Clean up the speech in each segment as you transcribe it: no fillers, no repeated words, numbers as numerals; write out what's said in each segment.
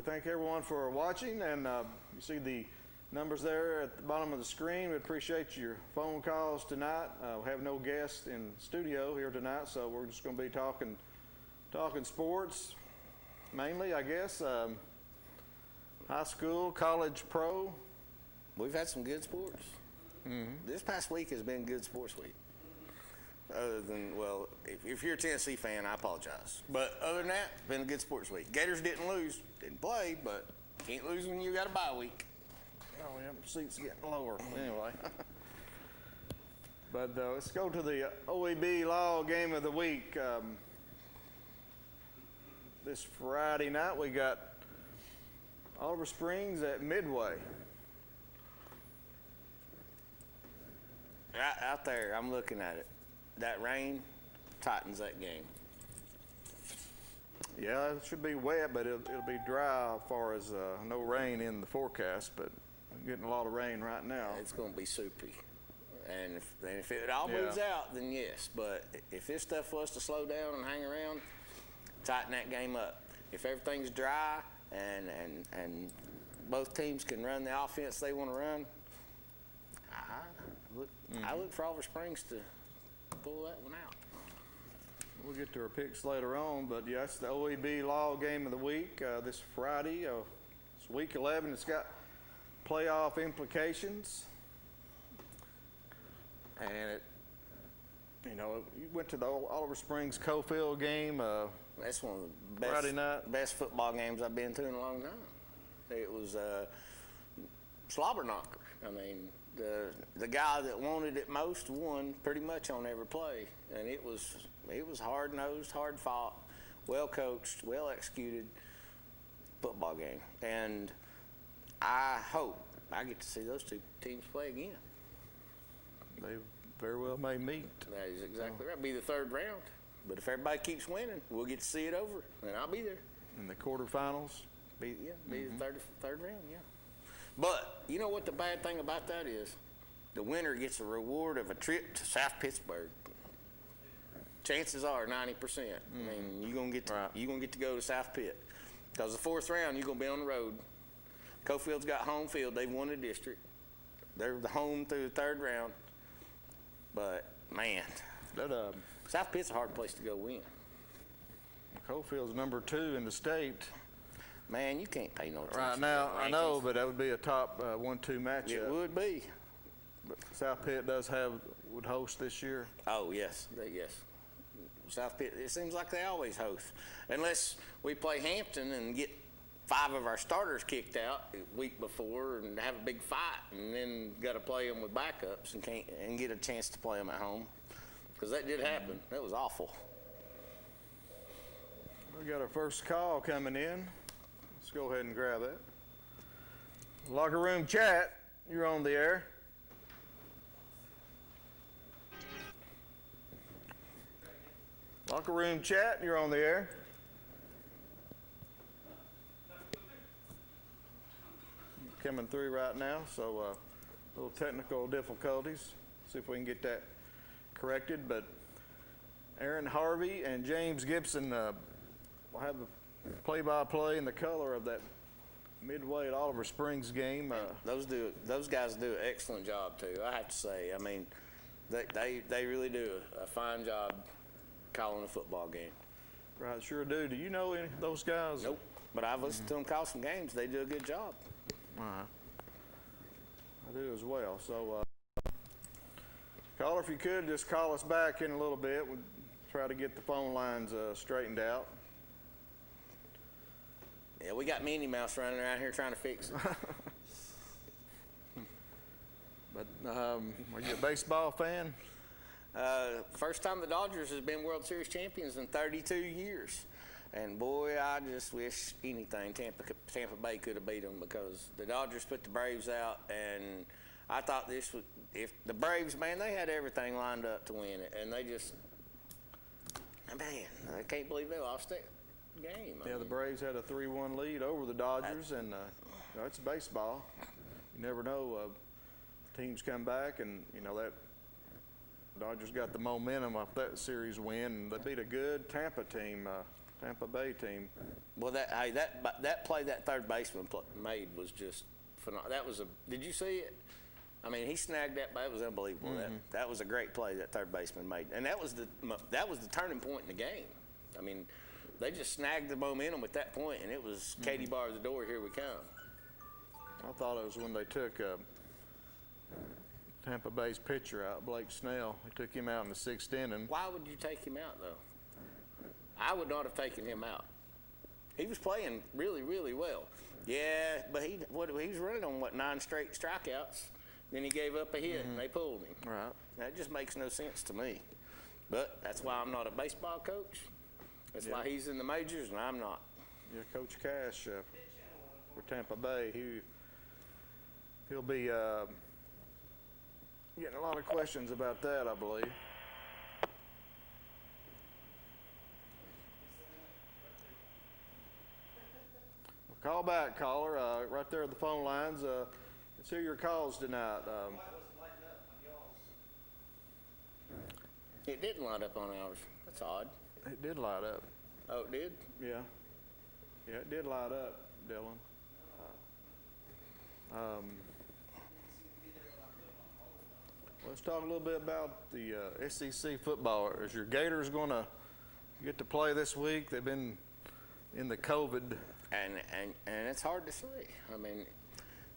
we thank everyone for watching, and you see the numbers there at the bottom of the screen. We appreciate your phone calls tonight. We have no guests in studio here tonight, so we're just going to be talking sports mainly, I guess. High school, college, pro. We've had some good sports. This past week has been good sports week. Other than, well, if you're a Tennessee fan, I apologize. But other than that, it's been a good sports week. Gators didn't lose, didn't play, but can't lose when you got a bye week. Oh, yeah, seats getting lower. Anyway. But let's go to the OEB Law Game of the Week. This Friday night, we got Oliver Springs at Midway. Out there, I'm looking at it. That rain tightens that game. Yeah, it should be wet, but it'll be dry as far as no rain in the forecast, but I'm getting a lot of rain right now. It's going to be soupy. And if it all moves out, then yes. But if this stuff was to slow down and hang around, tighten that game up. If everything's dry and both teams can run the offense they want to run, I look for Oliver Springs to pull that one out. We'll get to our picks later on, but yeah, it's the OEB Law Game of the Week this Friday. It's week 11. It's got playoff implications, and you went to the Oliver Springs Cofield game. That's one of the best Friday night. Best football games I've been to in a long time. It was slobber knocker. I mean, the guy that wanted it most won pretty much on every play, and it was hard nosed, hard fought, well coached, well executed football game. And I hope I get to see those two teams play again. They very well may meet. That is exactly right. Be the third round. But if everybody keeps winning, we'll get to see it over, and I'll be there. In the quarterfinals? Be the third round, yeah. But you know what the bad thing about that is? The winner gets a reward of a trip to South Pittsburgh. Chances are 90%. I mean, you're gonna get to go to South Pitt, because the fourth round you're gonna be on the road. Cofield's got home field. They've won the district. They're the home through the third round. But man, South Pitt's a hard place to go win. Cofield's number 2 in the state. Man, you can't pay no attention Right now, I know, but that would be a top 1-2 matchup. It would be. But South Pitt would host this year. Oh, yes, yes. South Pitt, it seems like they always host. Unless we play Hampton and get 5 of our starters kicked out the week before and have a big fight, and then got to play them with backups and get a chance to play them at home. Because that did happen. That was awful. We got our first call coming in. Let's go ahead and grab that. Locker room chat, you're on the air. Locker room chat, you're on the air. Coming through right now, so little technical difficulties. See if we can get that corrected. But Aaron Harvey and James Gibson will have the play-by-play and the color of that Midway at Oliver Springs game. Those guys do an excellent job too, I have to say. I mean, they really do a fine job calling a football game. Right, sure do. Do you know any of those guys? Nope, but I've listened to them call some games. They do a good job. I do as well. So, caller, if you could just call us back in a little bit. We'll try to get the phone lines straightened out. Yeah, we got Minnie Mouse running around here trying to fix it. But are you a baseball fan? First time the Dodgers has been World Series champions in 32 years. And boy, I just wish anything Tampa Bay could have beat them, because the Dodgers put the Braves out, and I thought if the Braves, man, they had everything lined up to win it, and they just, man, I can't believe they lost that game. Yeah, the Braves had a 3-1 lead over the Dodgers, and it's baseball. You never know. Teams come back, and that Dodgers got the momentum off that series win, and they beat a good Tampa team Tampa Bay team. Well, that play that third baseman made was just phenomenal. Did you see it? I mean, he snagged that. That was unbelievable. That was a great play that third baseman made, and that was the turning point in the game. I mean, they just snagged the momentum at that point, and it was Katie bar the door. Here we come. I thought it was when they took Tampa Bay's pitcher out, Blake Snell. They took him out in the 6th inning. Why would you take him out though? I would not have taken him out. He was playing really, really well. Yeah, but he was running on 9 straight strikeouts. Then he gave up a hit, and they pulled him. Right. That just makes no sense to me. But that's why I'm not a baseball coach. That's why he's in the majors, and I'm not. Yeah, Coach Cash for Tampa Bay, he'll be getting a lot of questions about that, I believe. Call back, caller, right there at the phone lines. Let's hear your calls tonight. It didn't light up on ours. That's odd. It did light up. Oh, it did? Yeah. Yeah, it did light up, Dylan. Let's talk a little bit about the SEC football. Is your Gators going to get to play this week? They've been in the COVID. And it's hard to say. I mean,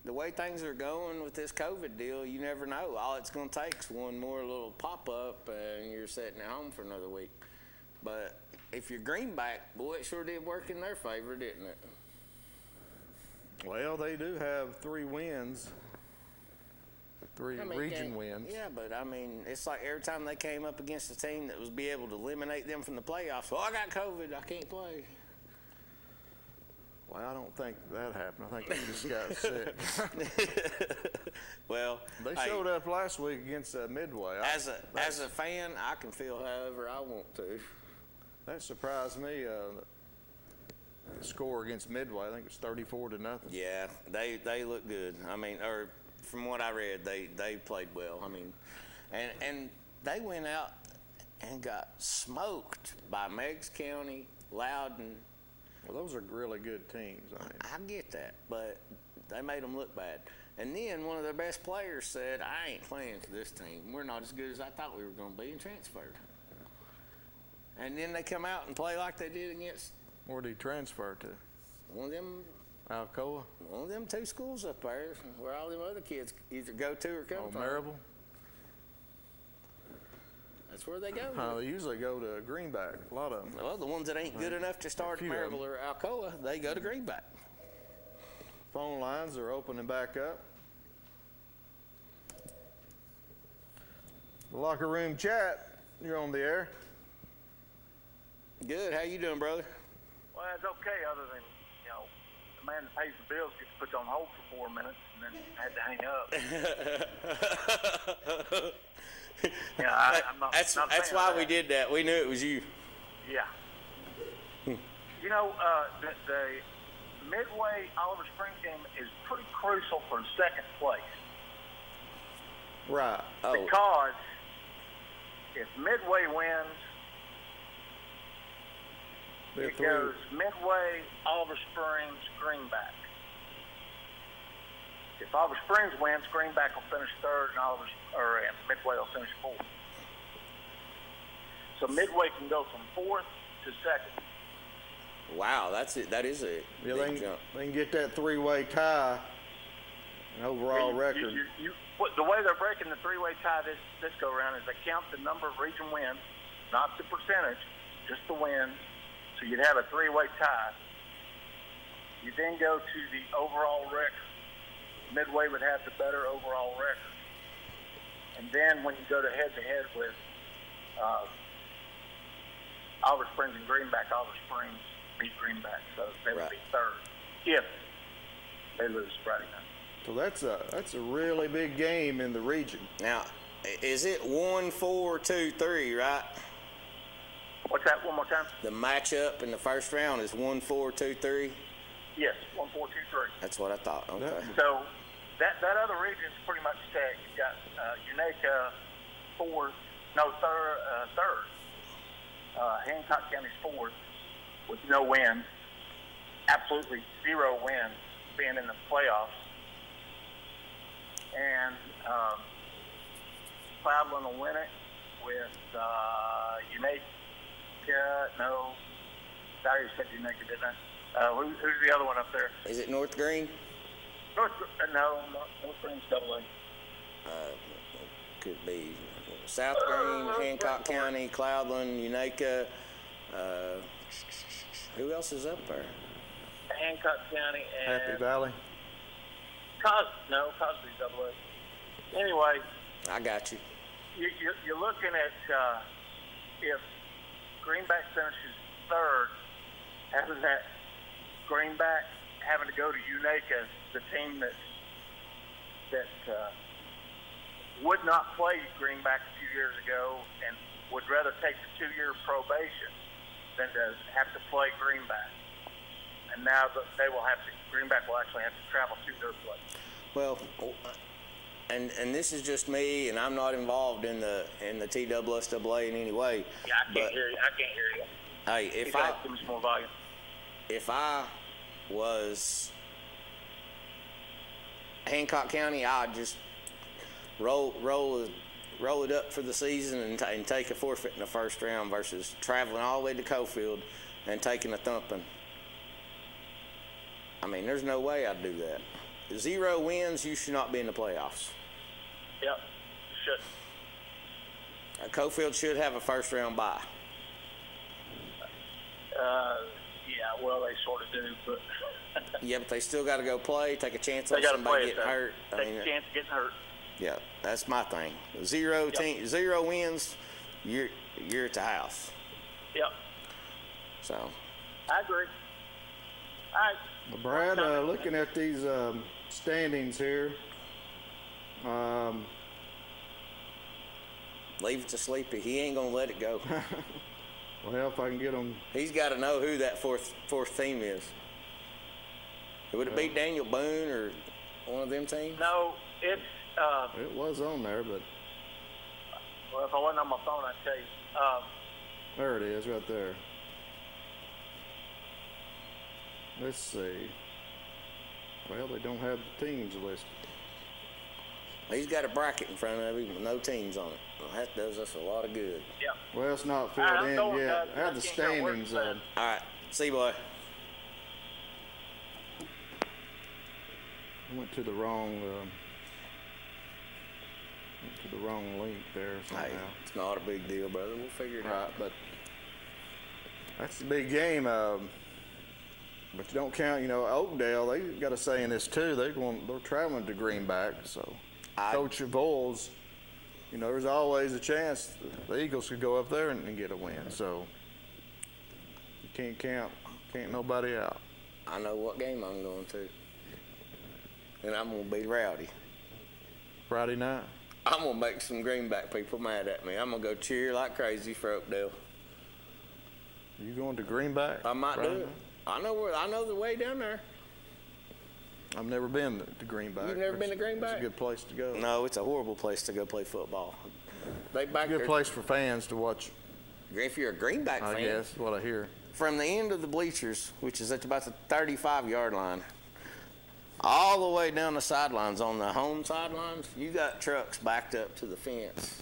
the way things are going with this COVID deal, you never know. All it's going to take is one more little pop-up, and you're sitting at home for another week. But if you're Greenback, boy, it sure did work in their favor, didn't it? Well, they do have 3 wins, 3 region wins. Yeah, but I mean, it's like every time they came up against a team that was be able to eliminate them from the playoffs, well, I got COVID, I can't play. Well, I don't think that happened. I think they just got sick. Well, they showed up last week against Midway. As a fan, I can feel however I want to. That surprised me. The score against Midway, I think it was 34-0. Yeah, they look good. I mean, or from what I read, they played well. I mean, and they went out and got smoked by Meigs County, Loudon. Well, those are really good teams. I get that, but they made them look bad. And then one of their best players said, I ain't playing for this team. We're not as good as I thought we were going to be, and transferred. And then they come out and play like they did against... Where did he transfer to? One of them... Alcoa? One of them 2 schools up there where all them other kids either go to or come from. Marable? That's where they go. They usually go to Greenback, a lot of them. Well, the ones that ain't good enough to start at Marable or Alcoa, they go to Greenback. Phone lines are opening back up. The locker room chat, you're on the air. Good. How you doing, brother? Well, it's okay, other than, the man that pays the bills gets put on hold for 4 minutes and then had to hang up. I'm not. That's why we did that. We knew it was you. Yeah. The Midway Oliver Springs game is pretty crucial for second place. Right. Oh. Because if Midway wins, it goes Midway, Oliver Springs, Greenback. If Oliver Springs wins, Greenback will finish 3rd, and Midway will finish 4th. So Midway can go from 4th to 2nd. Wow, that's it. That is a big jump. They can get that 3-way tie, an overall record. The way they're breaking the 3-way tie this go around is they count the number of region wins, not the percentage, just the wins. So you'd have a 3-way tie. You then go to the overall record. Midway would have the better overall record. And then when you go to head-to-head with Oliver Springs and Greenback, Oliver Springs beat Greenback, so they would be 3rd if they lose Friday night. So that's a really big game in the region. Now, is it 1, 4, 2, 3, right? What's that? One more time. The matchup in the first round is 1, 4, 2, 3. Yes, 1, 4, 2, 3. That's what I thought. Okay. So that other region's pretty much set. You've got Unaka 4th, no 3rd. Hancock County's 4th. with no wins, absolutely 0 wins, being in the playoffs. And Cloudland will win it with Unica. No, sorry, you said Unica, didn't I? Who's the other one up there? Is it North Green? North Green's AA. Could be South Green, Hancock County, Cloudland, Unica. Who else is up there? Hancock County and Happy Valley. Cosby's AA. Anyway, I got you. You're looking at if Greenback finishes third, having that Greenback having to go to Unica, the team that would not play Greenback a few years ago and would rather take the 2-year probation than to have to play Greenback. And now Greenback will actually have to travel to their place. Well, and this is just me, and I'm not involved in the TSSAA in any way. Yeah, I can't hear you. Hey, Give me some more volume. If I was Hancock County, I'd just roll it up for the season and take a forfeit in the first round versus traveling all the way to Cofield and taking a thumping. I mean, there's no way I'd do that. 0 wins, you should not be in the playoffs. Yep, should. Cofield should have a first-round bye. Yeah, well, they sort of do, but... Yeah, but they still got to go play, take a chance They on gotta somebody play it, getting hurt. Take a chance of getting hurt. Yeah, that's my thing. 0 wins, you're at the house. Yep. So. I agree. All right. Well, Brad, looking at these standings here, Leave it to Sleepy. He ain't gonna let it go. well, if I can get them. He's got to know who that fourth team is. Would it be Daniel Boone or one of them teams? No, it's. It was on there, but. Well, if I wasn't on my phone, I'd tell you. There it is, right there. Let's see. Well, they don't have the teams listed. He's got a bracket in front of him with no teams on it. Well, that does us a lot of good. Yeah. Well, it's not filled in yet. I have the standings. All right. See you, boy. I went to the wrong link there somehow. Hey, it's not a big deal, brother. We'll figure it out. Right, but that's the big game. But you don't count, Oakdale. They got a say in this too. They're traveling to Greenback, so Coach Voles, there's always a chance the Eagles could go up there and get a win. So you can't nobody out. I know what game I'm going to, and I'm gonna be rowdy. Friday night. I'm gonna make some Greenback people mad at me. I'm gonna go cheer like crazy for Oakdale. Are you going to Greenback? I might do it. I know the way down there. I've never been to Greenback. You've never been to Greenback? It's a good place to go. No, it's a horrible place to go play football. They back Good place for fans to watch. If you're a Greenback fan. I guess that's what I hear. From the end of the bleachers, which is at about the 35-yard line, all the way down the sidelines, on the home sidelines, you got trucks backed up to the fence.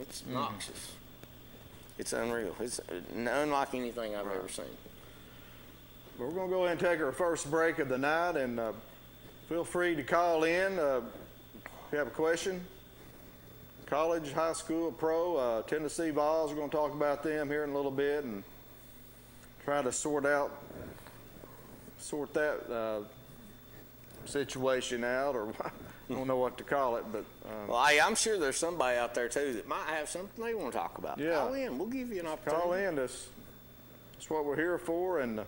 It's noxious. It's unreal. It's unlike anything I've ever seen. Well, we're going to go ahead and take our first break of the night, and feel free to call in if you have a question. College, high school, pro, Tennessee Vols, we're going to talk about them here in a little bit and try to sort that situation out, or I don't know what to call it, but well, I'm sure there's somebody out there too that might have something they want to talk about. Yeah. Call in. We'll give you an opportunity. call in. That's what we're here for, and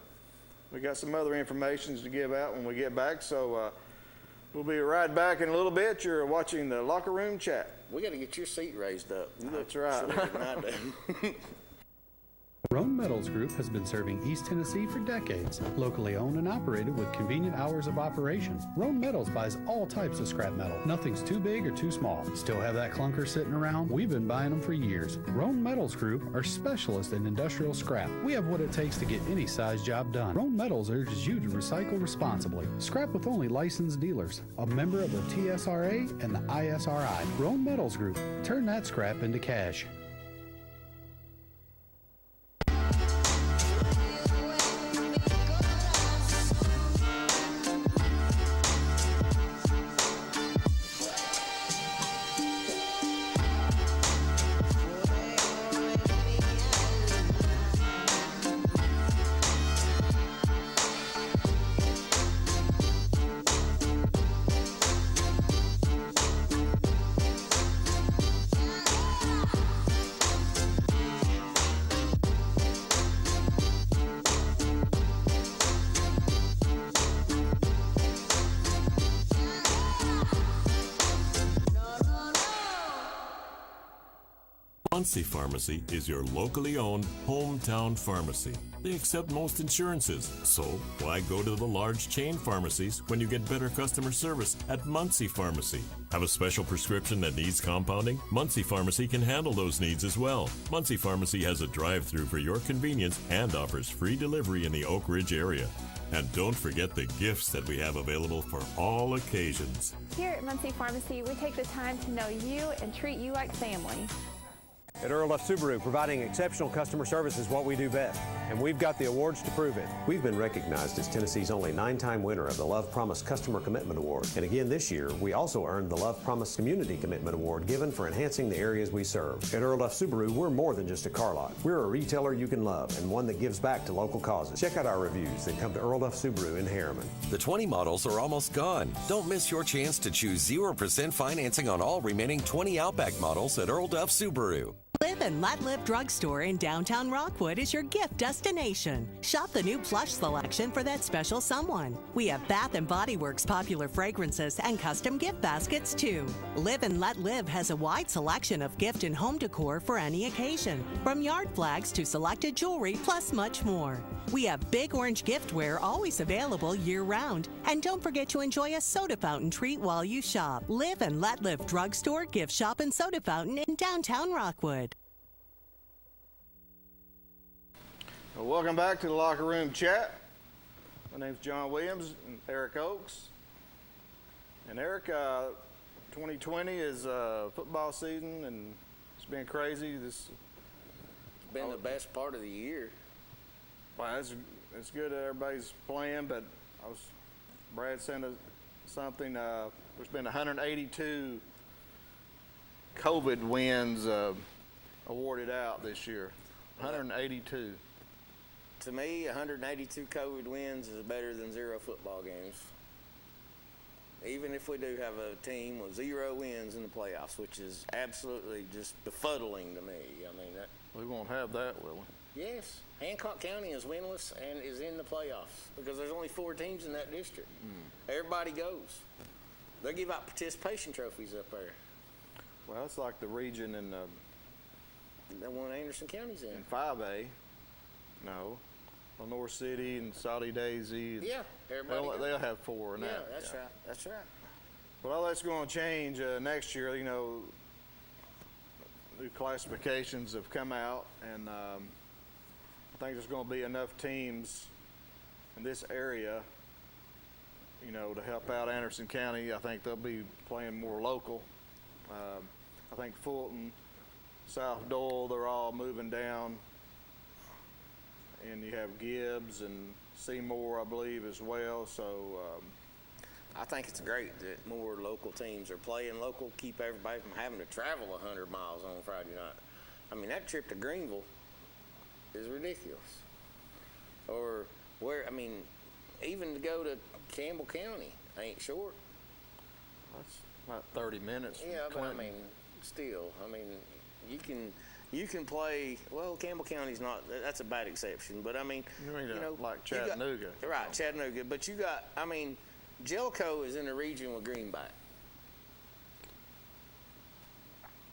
we got some other information to give out when we get back. So we'll be right back in a little bit. You're watching the Locker Room Chat. We got to get your seat raised up. That's right. shorter than I do. Roan Metals Group has been serving East Tennessee for decades. Locally owned and operated with convenient hours of operation, Roan Metals buys all types of scrap metal. Nothing's too big or too small. Still have that clunker sitting around? We've been buying them for years. Roan Metals Group are specialists in industrial scrap. We have what it takes to get any size job done. Roan Metals urges you to recycle responsibly. Scrap with only licensed dealers, a member of the TSRA and the ISRI. Roan Metals Group. Turn that scrap into cash. Muncie Pharmacy is your locally owned hometown pharmacy. They accept most insurances, so why go to the large chain pharmacies when you get better customer service at Muncie Pharmacy? Have a special prescription that needs compounding? Muncie Pharmacy can handle those needs as well. Muncie Pharmacy has a drive-through for your convenience and offers free delivery in the Oak Ridge area. And don't forget the gifts that we have available for all occasions. Here at Muncie Pharmacy, we take the time to know you and treat you like family. At Earl Duff Subaru, providing exceptional customer service is what we do best, and we've got the awards to prove it. We've been recognized as Tennessee's only 9-time winner of the Love Promise Customer Commitment Award. And again this year, we also earned the Love Promise Community Commitment Award given for enhancing the areas we serve. At Earl Duff Subaru, we're more than just a car lot. We're a retailer you can love and one that gives back to local causes. Check out our reviews that come to Earl Duff Subaru in Harriman. The 20 models are almost gone. Don't miss your chance to choose 0% financing on all remaining 20 Outback models at Earl Duff Subaru. Live and Let Live drugstore in downtown Rockwood is your gift destination. Shop the new plush selection for that special someone. We have Bath & Body Works popular fragrances and custom gift baskets too. Live and Let Live has a wide selection of gift and home decor for any occasion, from yard flags to selected jewelry, plus much more. We have Big Orange giftware always available year-round. And don't forget to enjoy a soda fountain treat while you shop. Live and Let Live drugstore, gift shop, and soda fountain in downtown Rockwood. Well, welcome back to the Locker Room Chat. My name's John Williams and Eric Oakes. And Eric, 2020 is football season, and it's been crazy. It's been the best part of the year. Well, it's good that everybody's playing, but Brad sent us something. There's been 182 COVID wins awarded out this year. 182. To me, 182 COVID wins is better than 0 football games. Even if we do have a team with 0 wins in the playoffs, which is absolutely just befuddling to me. I mean, we won't have that, will we? Yes. Hancock County is winless and is in the playoffs because there's only 4 teams in that district. Everybody goes. They give out participation trophies up there. Well, it's like the region in that one Anderson County's in 5A. No. Lenore City and Saudi Daisy. Yeah, everybody. They'll have 4 in that. Yeah, that's right. That's right. Well, all that's going to change next year. You know, new classifications have come out, and I think there's going to be enough teams in this area, you know, to help out Anderson County. I think they'll be playing more local. I think Fulton, South Doyle, they're all moving down. And you have Gibbs and Seymour, I believe, as well. So I think it's great that more local teams are playing local, keep everybody from having to travel 100 miles on Friday night. I mean, that trip to Greenville is ridiculous. Or where, I mean, even to go to Campbell County ain't short. That's about 30 minutes. Yeah, but I mean, still, I mean, you can play, well, Campbell County's not, that's a bad exception, but I mean, you know like Chattanooga. Right, Chattanooga. But you got, I mean, Jellicoe is in a region with Greenback.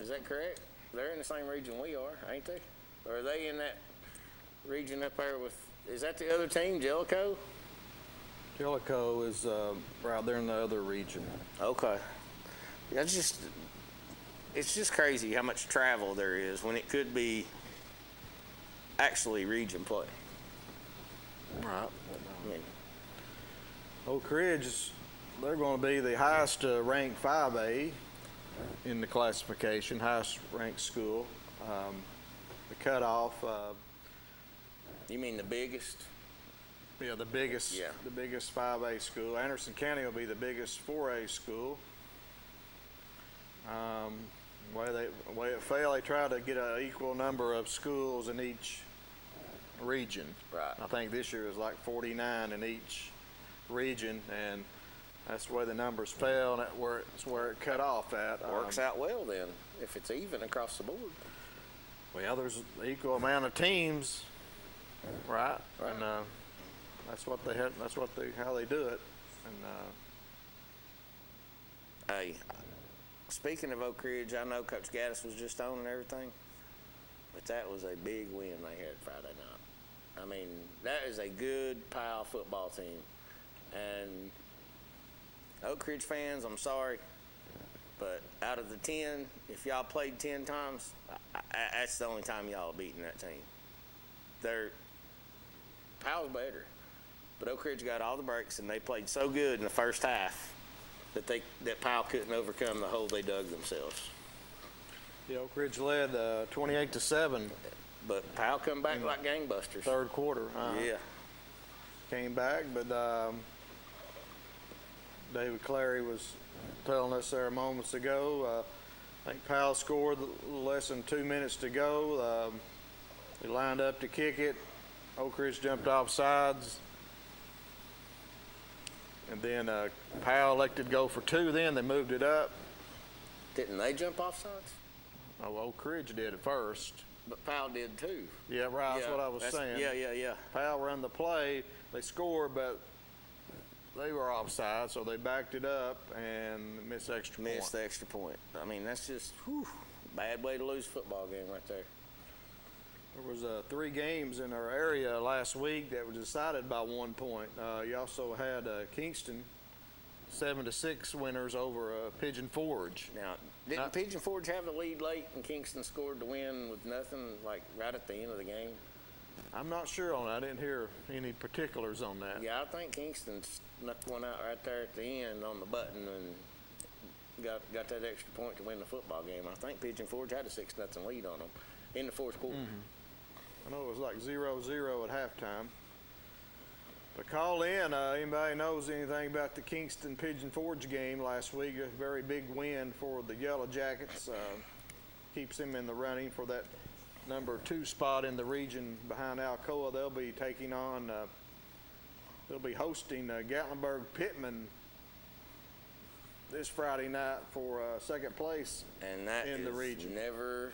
Is that correct? They're in the same region we are, ain't they? Or are they in that? region up there with, is that the other team, Jellicoe? Jellicoe is right there in the other region. Okay. It's just crazy how much travel there is when it could be actually region play. Right. I mean, Oak Ridge, they're going to be the highest ranked 5A in the classification, highest ranked school. The cutoff. you mean the biggest? Yeah, the biggest. Yeah. The biggest 5A school. Anderson County will be the biggest 4A school. Way it fell, they tried to get an equal number of schools in each region. Right. I think this year is like 49 in each region, and that's the way the numbers fell, and that's where it cut off at. Works out well then, if it's even across the board. Well, there's an equal amount of teams, right? Right. And that's what they had. That's what how they do it. And Hey, speaking of Oak Ridge, I know Coach Gaddis was just on and everything, but that was a big win they had Friday night. I mean, that is a good Powell football team. And Oak Ridge fans, I'm sorry, but out of the 10, if y'all played 10 times, that's the only time y'all have beaten that team. Powell's better, but Oak Ridge got all the breaks, and they played so good in the first half that Powell couldn't overcome the hole they dug themselves. the Oak Ridge led 28-7. But Powell come back like gangbusters. Third quarter. Yeah. Came back, but David Clary was telling us there moments ago. I think Powell scored less than 2 minutes to go. They lined up to kick it. Oak Ridge jumped off sides. And then Powell elected to go for 2. Then they moved it up. Didn't they jump off sides? Oh, Oak Ridge did it first. But Powell did too. Yeah, right. That's what I was saying. Yeah. Powell ran the play. They scored, but they were offside, so they backed it up and missed the extra point. Missed the extra point. I mean, that's just bad way to lose a football game right there. There was 3 games in our area last week that were decided by 1 point. You also had Kingston 7-6 winners over Pigeon Forge. Now, didn't Pigeon Forge have the lead late and Kingston scored to win with nothing, like right at the end of the game? I'm not sure on that. I didn't hear any particulars on that. Yeah, I think Kingston snuck one out right there at the end on the button and got that extra point to win the football game. I think Pigeon Forge had a 6-0 lead on them in the fourth quarter. I know it was like 0-0 at halftime. But call in. Anybody knows anything about the Kingston Pigeon Forge game last week? A very big win for the Yellow Jackets. Keeps them in the running for that number 2 spot in the region behind Alcoa. They'll be taking on. They'll be hosting Gatlinburg Pittman this Friday night for second place and that in the region. Never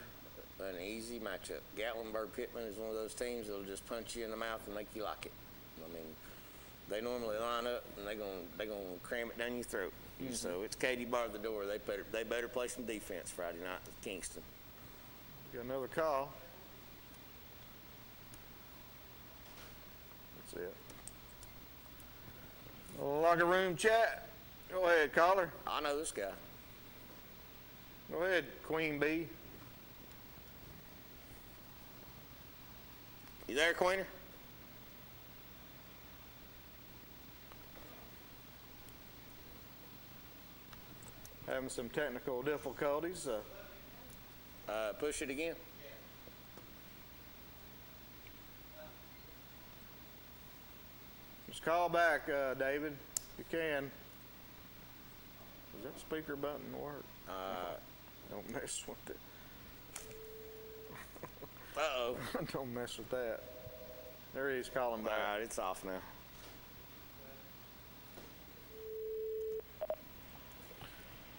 an easy matchup. Gatlinburg Pittman is one of those teams that'll just punch you in the mouth and make you like it. I mean, they normally line up and they're gonna cram it down your throat. So it's Katie bar the door. They better play some defense Friday night with Kingston. Got another call. That's it. Locker room chat. Go ahead, caller. I know this guy. Go ahead, Queen Bee. You there, Queener? Having some technical difficulties. Push it again. Just call back, David, if you can. Does that speaker button work? Don't mess with it. Uh-oh. Don't mess with that. There he is calling back. All right, it's off now.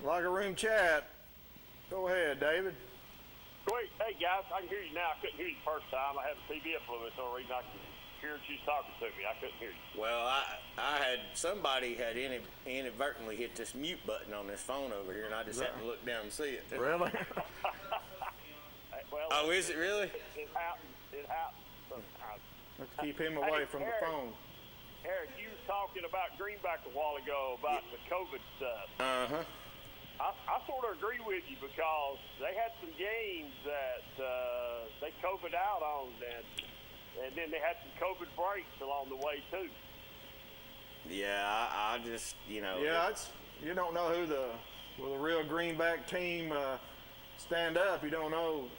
Locker room chat. Go ahead, David. Great. Hey, guys, I can hear you now. I couldn't hear you the first time. I had the TV up a little bit. That's the only reason I could hear you talking to me. I couldn't hear you. Well, somebody had inadvertently hit this mute button on this phone over here, and I just happened to look down and see it. Really? Well, Oh, is it really? It happened. sometimes. Let's keep him away from Eric, the phone. Eric, you was talking about Greenback a while ago about the COVID stuff. Uh-huh. I sort of agree with you because they had some games that they COVID out on, and then they had some COVID breaks along the way too. Yeah, I just, Yeah, you don't know who the real Greenback team stand up. You don't know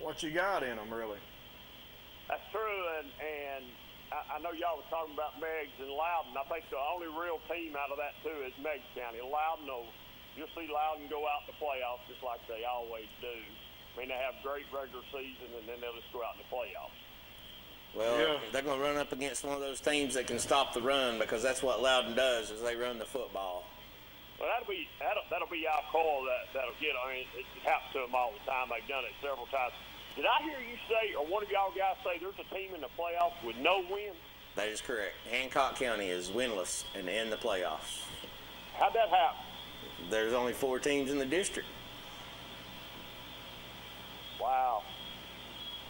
what you got in them, really. That's true, and I know y'all was talking about Meigs and Loudon. I think the only real team out of that too is Meigs County. Loudon, you'll see Loudon go out in the playoffs just like they always do. I mean, they have great regular season, and then they'll just go out in the playoffs. Well, they're going to run up against one of those teams that can stop the run, because that's what Loudon does, is they run the football. Well, that'll be Alcoa that'll get. I mean, it happens to them all the time. They've done it several times. Did I hear you say, or one of y'all guys say, there's a team in the playoffs with no wins? That is correct. Hancock County is winless and in the playoffs. How'd that happen? There's only 4 teams in the district. Wow.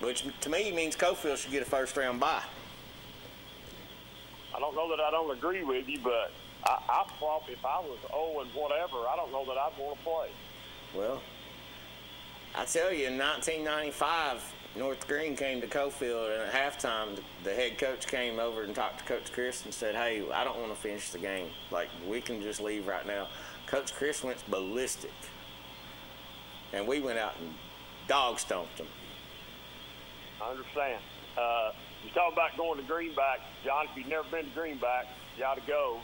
Which to me means Cofield should get a first-round bye. I don't know that I don't agree with you, but I probably, if I was 0 and whatever, I don't know that I'd want to play. Well, I tell you, in 1995, North Green came to Cofield, and at halftime, the head coach came over and talked to Coach Chris and said, "Hey, I don't want to finish the game. Like, we can just leave right now." Coach Chris went ballistic, and we went out and dog stomped them. I understand. You talk about going to Greenback, John. If you've never been to Greenback, you ought to go.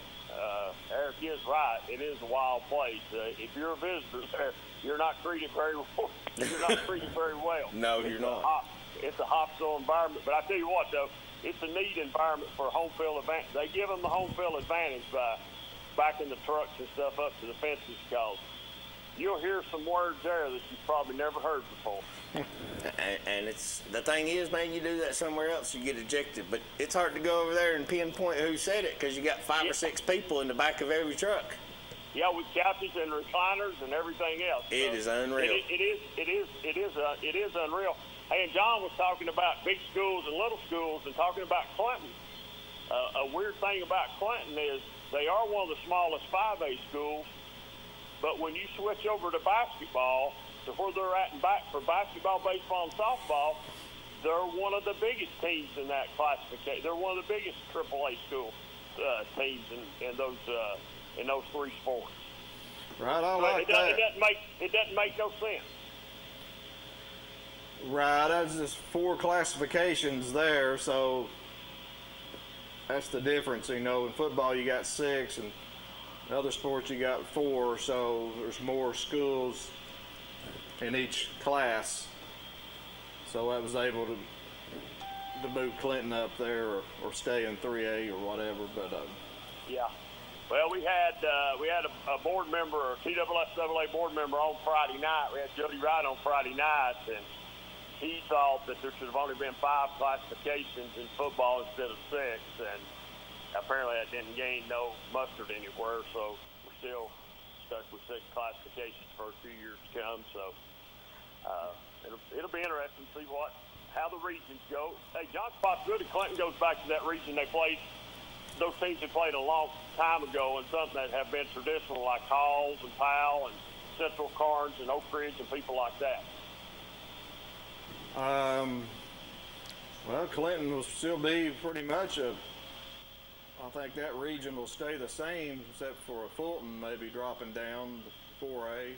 Eric is right. It is a wild place. If you're a visitor there, you're not treated very well. You're not treated very well. No, you're not. It's a hostile environment. But I tell you what, though, it's a neat environment for home field advantage. They give them the home field advantage by backing the trucks and stuff up to the fences, because you'll hear some words there that you've probably never heard before. And it's the thing is, man, you do that somewhere else, you get ejected. But it's hard to go over there and pinpoint who said it, because you got 5 or 6 people in the back of every truck. Yeah, with couches and recliners and everything else. It is unreal. It is unreal. Hey, and John was talking about big schools and little schools, and talking about Clinton. A weird thing about Clinton is they are one of the smallest 5A schools, but when you switch over to basketball, to where they're at for basketball, baseball, and softball, they're one of the biggest teams in that classification. They're one of the biggest AAA school teams in those 3 sports. Right, I like that. It doesn't make no sense. Right, that's just 4 classifications there, so that's the difference. In football you got 6, and in other sports you got 4, so there's more schools in each class. So I was able to move Clinton up there or stay in 3A or whatever. But yeah. Well, we had a board member, a TSSAA board member on Friday night. We had Jody Wright on Friday night, and he thought that there should have only been 5 classifications in football instead of 6, and apparently that didn't gain no mustard anywhere, so we're still stuck with 6 classifications for a few years to come. So it'll be interesting to see how the regions go. Hey, John's possibility Clinton goes back to that region they played. Those teams that played a long time ago, and something that have been traditional, like Halls and Powell and Central Carnes and Oak Ridge and people like that. Well, Clinton will still be pretty much I think that region will stay the same, except for a Fulton maybe dropping down to 4A.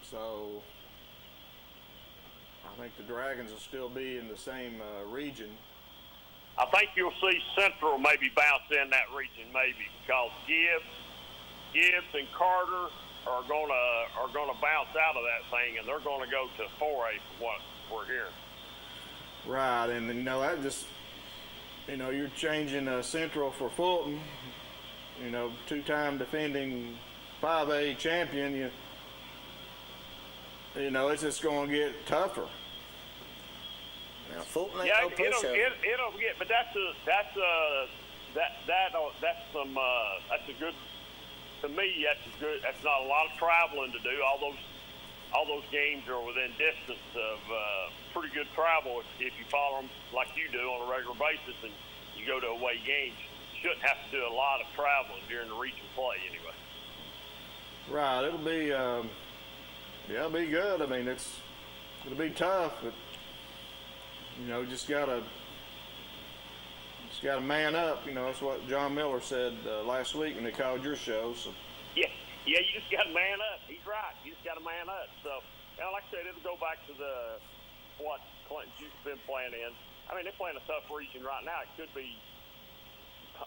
So I think the Dragons will still be in the same region. I think you'll see Central maybe bounce in that region, maybe, because Gibbs and Carter are gonna bounce out of that thing, and they're gonna go to 4A from what we're hearing. Right, and that just you're changing Central for Fulton. 2-time defending 5A champion. It's just going to get tougher. Now, Fulton ain't yeah, no push-up. It'll get, but that's a good. To me, that's not a lot of traveling to do. All those all those games are within distance of pretty good travel if you follow them like you do on a regular basis and you go to away games. You shouldn't have to do a lot of traveling during the region play anyway. Right. It'll be, it'll be good. I mean, it'll be tough, but just gotta man up. That's what John Miller said last week when they called your show. So. Yeah, you just got to man up. He's right. You just got to man up. So, like I said, it'll go back to what Clinton's used to been playing in. I mean, they're playing a tough region right now. It could be,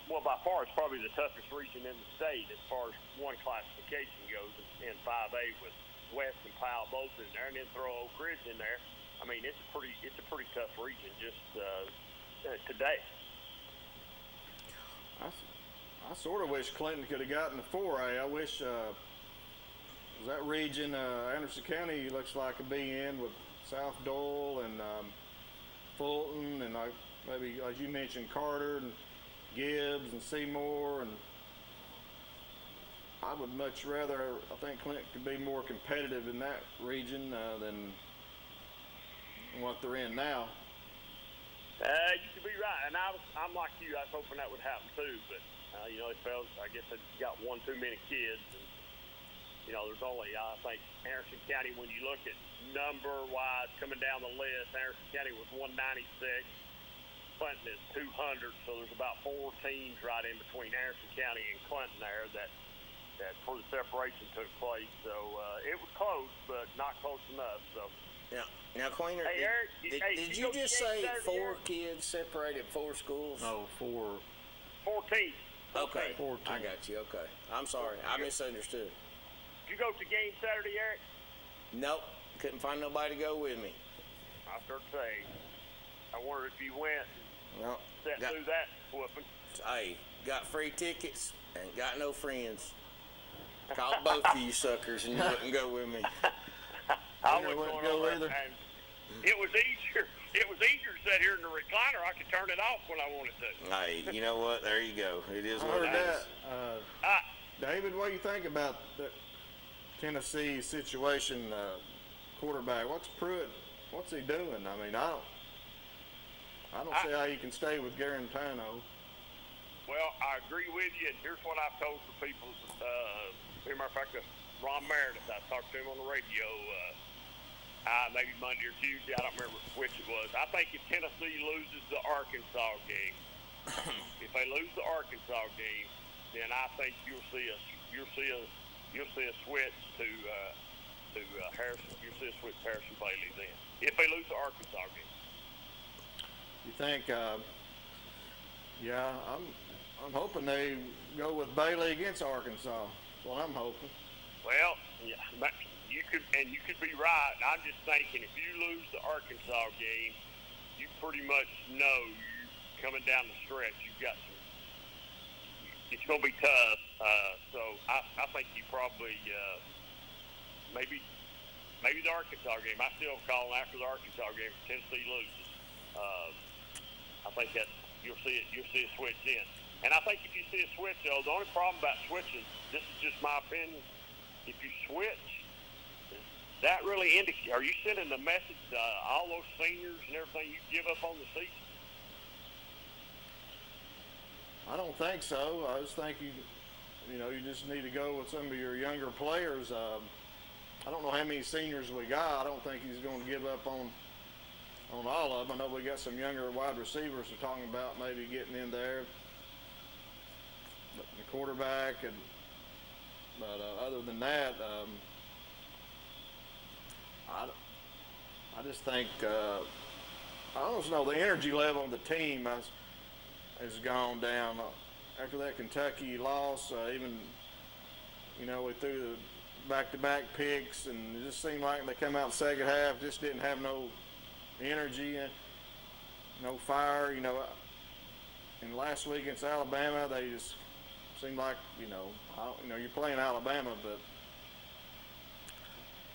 by far, it's probably the toughest region in the state as far as one classification goes in 5A with West and Powell both in there, and then throw Oak Ridge in there. I mean, it's a pretty tough region just today. I sort of wish Clinton could have gotten the 4A. I wish that region, Anderson County looks like a be in with South Doyle and Fulton and maybe, as you mentioned, Carter and Gibbs and Seymour. And I would much rather, I think Clinton could be more competitive in that region than what they're in now. You could be right, and I'm like you. I was hoping that would happen too, but it felt. I guess they got one too many kids, and there's only I think Anderson County. When you look at number-wise coming down the list, Anderson County was 196. Clinton is 200, so there's about 4 teams right in between Anderson County and Clinton there that for the separation took place. So it was close, but not close enough. So. Yeah. Now, Queener, hey, Eric, did you just say 4 kids separated 4 schools? No, 4. 14. Okay. 14. I got you. Okay. I'm sorry. I misunderstood. Did you go to the game Saturday, Eric? Nope. Couldn't find nobody to go with me. I start saying, I wonder if you went no, sat through that whooping. Hey, got free tickets and got no friends. Called both of you suckers and you wouldn't go with me. I wouldn't go either. It was easier. It was easier to sit here in the recliner. I could turn it off when I wanted to. Hey, you know what? There you go. It is I what heard it is. That. David, what do you think about the Tennessee situation? Quarterback. What's Pruitt? What's he doing? I mean, I don't see how you can stay with Garantano. Well, I agree with you, and here's what I've told the people. As a matter of fact, Ron Meredith, I talked to him on the radio maybe Monday or Tuesday. I don't remember which it was. I think if Tennessee loses the Arkansas game, if they lose the Arkansas game, then I think you'll see a switch to Harrison. You'll see a switch to Harrison Bailey then. If they lose the Arkansas game. You think? Yeah, I'm hoping they go with Bailey against Arkansas. That's what I'm hoping. Well, yeah, but you could be right. I'm just thinking if you lose the Arkansas game, you pretty much know you coming down the stretch. You've got some. It's going to be tough. So I think you probably maybe the Arkansas game. I still call after the Arkansas game if Tennessee loses. I think that you'll see a switch in. And I think if you see a switch, though, the only problem about switching, this is just my opinion, if you switch, that really indicates, are you sending the message to all those seniors and everything you give up on the season? I don't think so. I just think you just need to go with some of your younger players. I don't know how many seniors we got. I don't think he's going to give up on all of them. I know we got some younger wide receivers we're talking about maybe getting in there. But the quarterback, but other than that, I just think I don't know, the energy level of the team has gone down after that Kentucky loss. Even we threw the back-to-back picks, and it just seemed like they come out in the second half, just didn't have no energy, no fire. And last week against Alabama, they just seemed like you're playing Alabama, but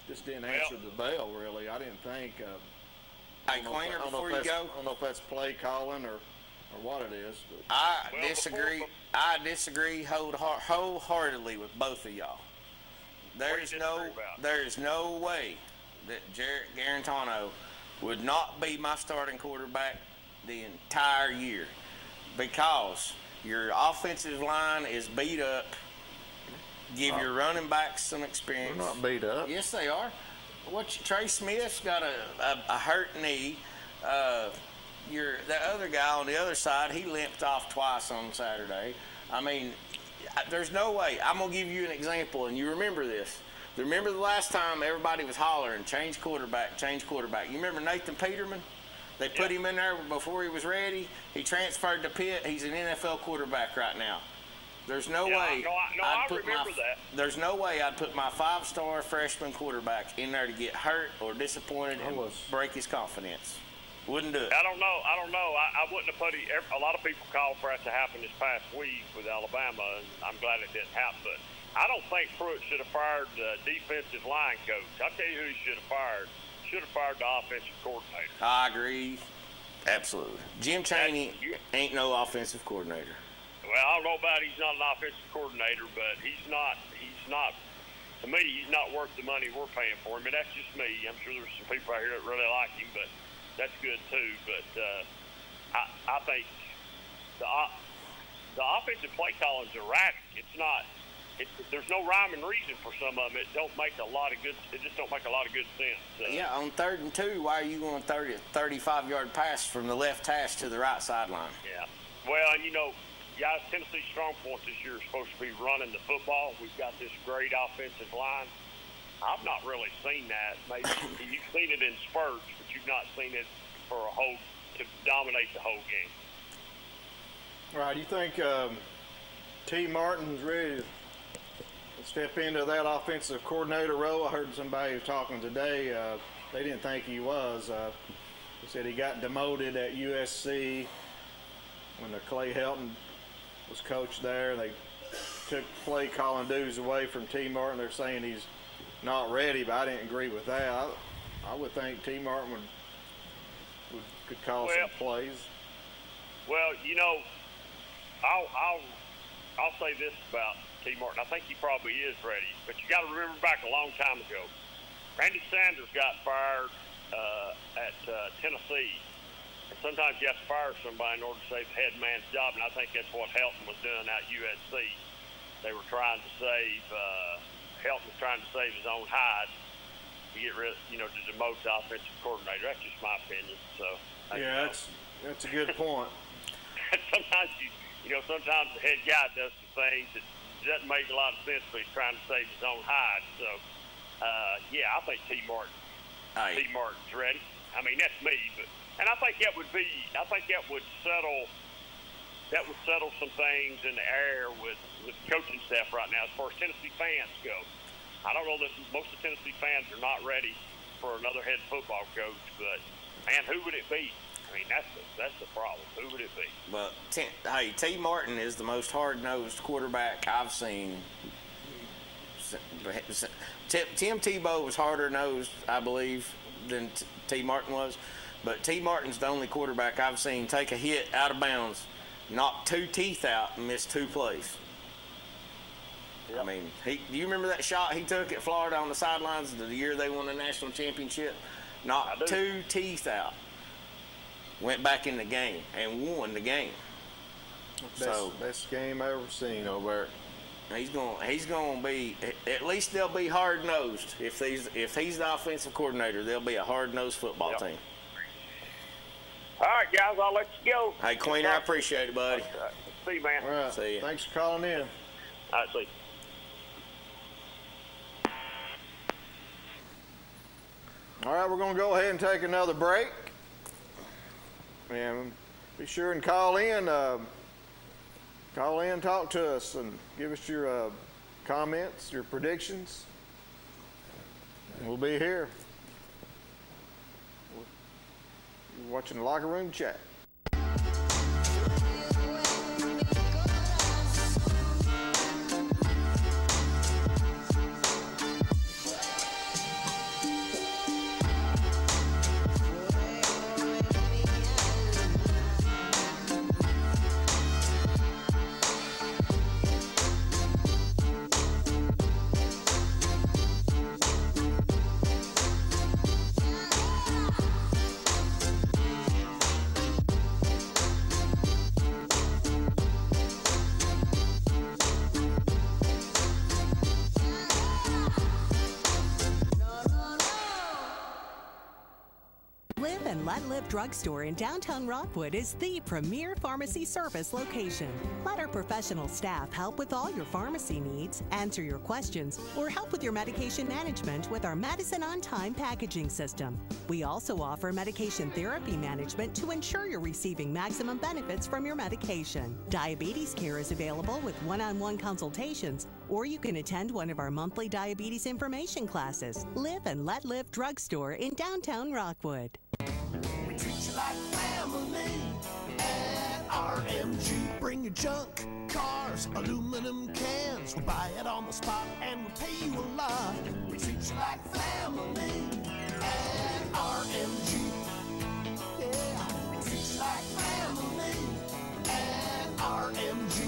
just didn't answer the bell really. I didn't think. Hey, Queener, before you go, I don't know if that's play calling or what it is. But. I disagree wholeheartedly with both of y'all. There's no way that Jarrett Garantano would not be my starting quarterback the entire year, because your offensive line is beat up. Give your running backs some experience. They're not beat up. Yes, they are. Trey Smith's got a hurt knee. The other guy on the other side, he limped off twice on Saturday. I mean, there's no way. I'm going to give you an example, and you remember this. Remember the last time everybody was hollering, change quarterback, change quarterback. You remember Nathan Peterman? They put him in there before he was ready. He transferred to Pitt. He's an NFL quarterback right now. There's no way. There's no way I'd put my 5-star freshman quarterback in there to get hurt or disappointed and break his confidence. Wouldn't do it. I don't know. I wouldn't have put it. A lot of people called for it to happen this past week with Alabama, and I'm glad it didn't happen. But I don't think Pruitt should have fired the defensive line coach. I'll tell you who he should have fired. Should have fired the offensive coordinator. I agree. Absolutely. Jim Chaney ain't no offensive coordinator. Well, I don't know about he's not an offensive coordinator, but he's not, to me, he's not worth the money we're paying for him. And that's just me. I'm sure there's some people out here that really like him, but that's good too. But I think the offensive play calling's erratic. There's no rhyme and reason for some of them. It just don't make a lot of good sense. Yeah, on 3rd and 2, why are you going 35-yard pass from the left hash to the right sideline? Yeah. Well, and guys, Tennessee's strong point this year is supposed to be running the football. We've got this great offensive line. I've not really seen that. Maybe you've seen it in spurts, but you've not seen it to dominate the whole game. All right, you think T. Martin's ready to step into that offensive coordinator role? I heard somebody was talking today. They didn't think he was. He said he got demoted at USC when Clay Helton was coach there. They took play calling duties away from T. Martin. They're saying he's not ready, but I didn't agree with that. I would think T. Martin could call some plays. Well, I'll say this about T. Martin. I think he probably is ready, but you got to remember back a long time ago. Randy Sanders got fired at Tennessee. And sometimes you have to fire somebody in order to save the head man's job, and I think that's what Helton was doing at USC. They were trying to save, Helton was trying to save his own hide to get rid, to demote the offensive coordinator. That's just my opinion. So that's a good point. Sometimes sometimes the head guy does some things that doesn't make a lot of sense, but he's trying to save his own hide. So, I think T. Martin's ready. I mean, that's me, and I think that would settle some things in the air with the coaching staff right now as far as Tennessee fans go. I don't know that most of the Tennessee fans are not ready for another head football coach, but man, who would it be? I mean, that's the problem. Who would it be? But T. Martin is the most hard-nosed quarterback I've seen. Tim Tebow was harder-nosed, I believe, than T. Martin was. But T. Martin's the only quarterback I've seen take a hit out of bounds, knock 2 teeth out, and miss 2 plays. Yep. I mean, do you remember that shot he took at Florida on the sidelines the year they won the national championship? Knocked 2 teeth out. Went back in the game and won the game. Best game I ever seen over there. He's going to be, at least they'll be hard-nosed. If he's the offensive coordinator, they'll be a hard-nosed football team. All right, guys, I'll let you go. Hey, Queener, I appreciate it, buddy. See you, man. All right. See you. Thanks for calling in. All right, see you. All right, we're going to go ahead and take another break. And be sure and call in, talk to us, and give us your comments, your predictions. We'll be here. You're watching the Locker Room Chat. Let Live Drugstore in downtown Rockwood is the premier pharmacy service location. Let our professional staff help with all your pharmacy needs, answer your questions, or help with your medication management with our Medicine on Time packaging system. We also offer medication therapy management to ensure you're receiving maximum benefits from your medication. Diabetes care is available with one-on-one consultations, or you can attend one of our monthly diabetes information classes. Live and Let Live Drugstore in downtown Rockwood. We treat you like family at RMG. Bring your junk, cars, aluminum cans. We'll buy it on the spot and we'll pay you a lot. We treat you like family at RMG. Yeah, we treat you like family at RMG.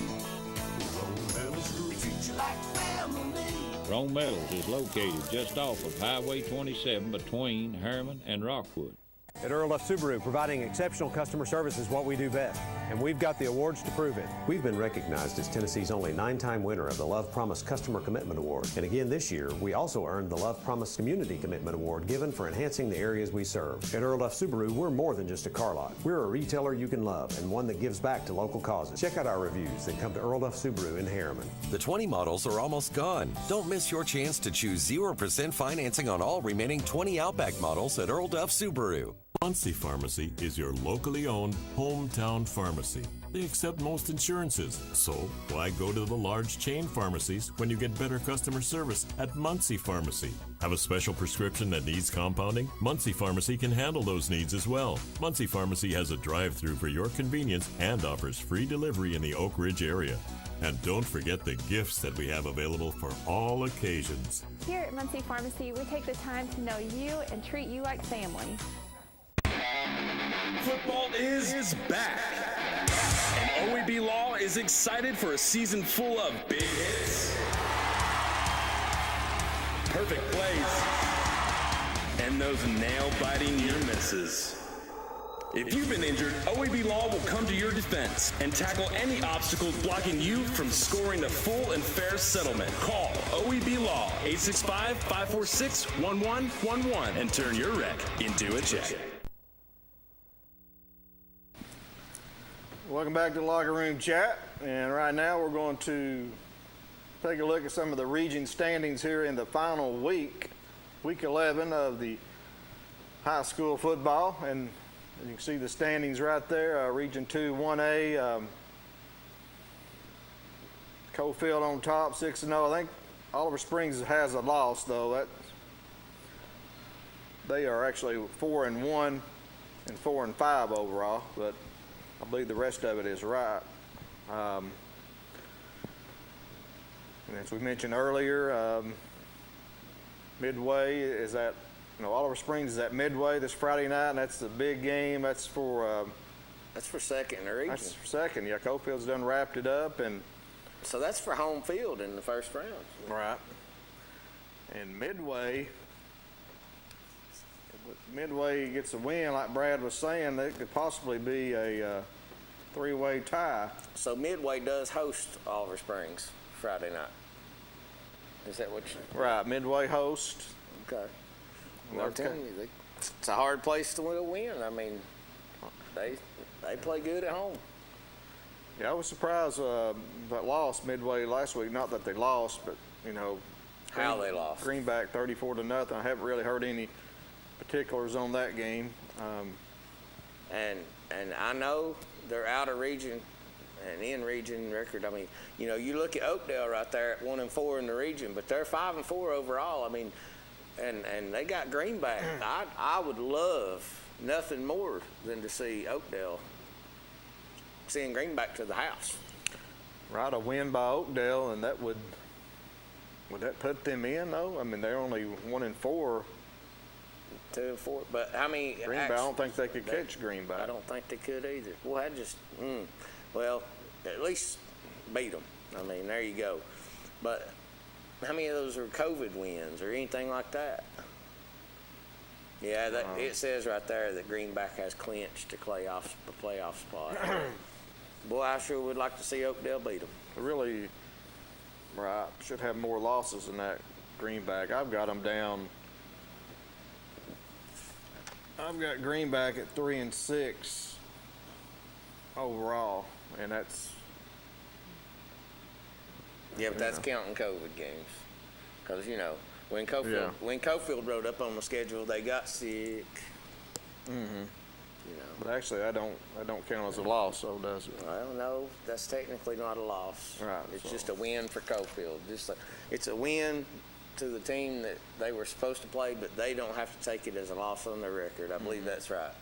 We treat you like family. Rome Metals is located just off of Highway 27 between Harriman and Rockwood. At Earl Duff Subaru, providing exceptional customer service is what we do best, and we've got the awards to prove it. We've been recognized as Tennessee's only 9-time winner of the Love Promise Customer Commitment Award. And again this year, we also earned the Love Promise Community Commitment Award given for enhancing the areas we serve. At Earl Duff Subaru, we're more than just a car lot. We're a retailer you can love and one that gives back to local causes. Check out our reviews that come to Earl Duff Subaru in Harriman. The 20 models are almost gone. Don't miss your chance to choose 0% financing on all remaining 20 Outback models at Earl Duff Subaru. Muncie Pharmacy is your locally owned hometown pharmacy. They accept most insurances, so why go to the large chain pharmacies when you get better customer service at Muncie Pharmacy? Have a special prescription that needs compounding? Muncie Pharmacy can handle those needs as well. Muncie Pharmacy has a drive-through for your convenience and offers free delivery in the Oak Ridge area. And don't forget the gifts that we have available for all occasions. Here at Muncie Pharmacy, we take the time to know you and treat you like family. Football is back, and OEB Law is excited for a season full of big hits, perfect plays, and those nail-biting near misses. If you've been injured, OEB Law will come to your defense and tackle any obstacles blocking you from scoring a full and fair settlement. Call OEB Law 865-546-1111 and turn your wreck into a check. Welcome back to the Locker Room Chat, and right now we're going to take a look at some of the region standings here in the final week 11 of the high school football, and you can see the standings right there. Region 2 1A, Cofield on top 6-0. I think Oliver Springs has a loss though. They are actually 4-1 and 4-5 overall, but I believe the rest of it is right. And as we mentioned earlier, Midway is at, Oliver Springs is at Midway this Friday night, and that's the big game. That's for second in the region. That's for second. Yeah, Cofield's done wrapped it up, and so that's for home field in the first round. Right. And Midway gets a win, like Brad was saying, that could possibly be a three-way tie. So Midway does host Oliver Springs Friday night. Is that what you... Right, Midway host. Okay. Well, I'm telling you, it's a hard place to win. I mean, they play good at home. Yeah, I was surprised that lost Midway last week. Not that they lost, but, how they lost. Greenback 34-0. I haven't really heard any particulars on that game. And I know they're out of region and in region record. I mean, you look at Oakdale right there at 1-4 in the region, but they're 5-4 overall. I mean, and they got Greenback. I would love nothing more than to see Oakdale seeing Greenback to the house. Right, a win by Oakdale, and that would that put them in though? I mean, they're only 1-4. 2-4, but how many? Greenback, I don't think they could catch Greenback. I don't think they could either. Well, well, at least beat them. I mean, there you go. But how many of those are COVID wins or anything like that? Yeah, it says right there that Greenback has clinched the playoff spot. Boy, I sure would like to see Oakdale beat them. Really, right, should have more losses than that Greenback. I've got them down I've got Greenback at 3-6 overall, and that's. Yeah, but that's counting COVID games, because when Cofield rode up on the schedule, they got sick. Mm-hmm. But actually, I don't count as a loss, so does it? Well, no, that's technically not a loss. Right. It's just a win for Cofield. It's a win to the team that they were supposed to play, but they don't have to take it as a loss on their record. I believe that's right.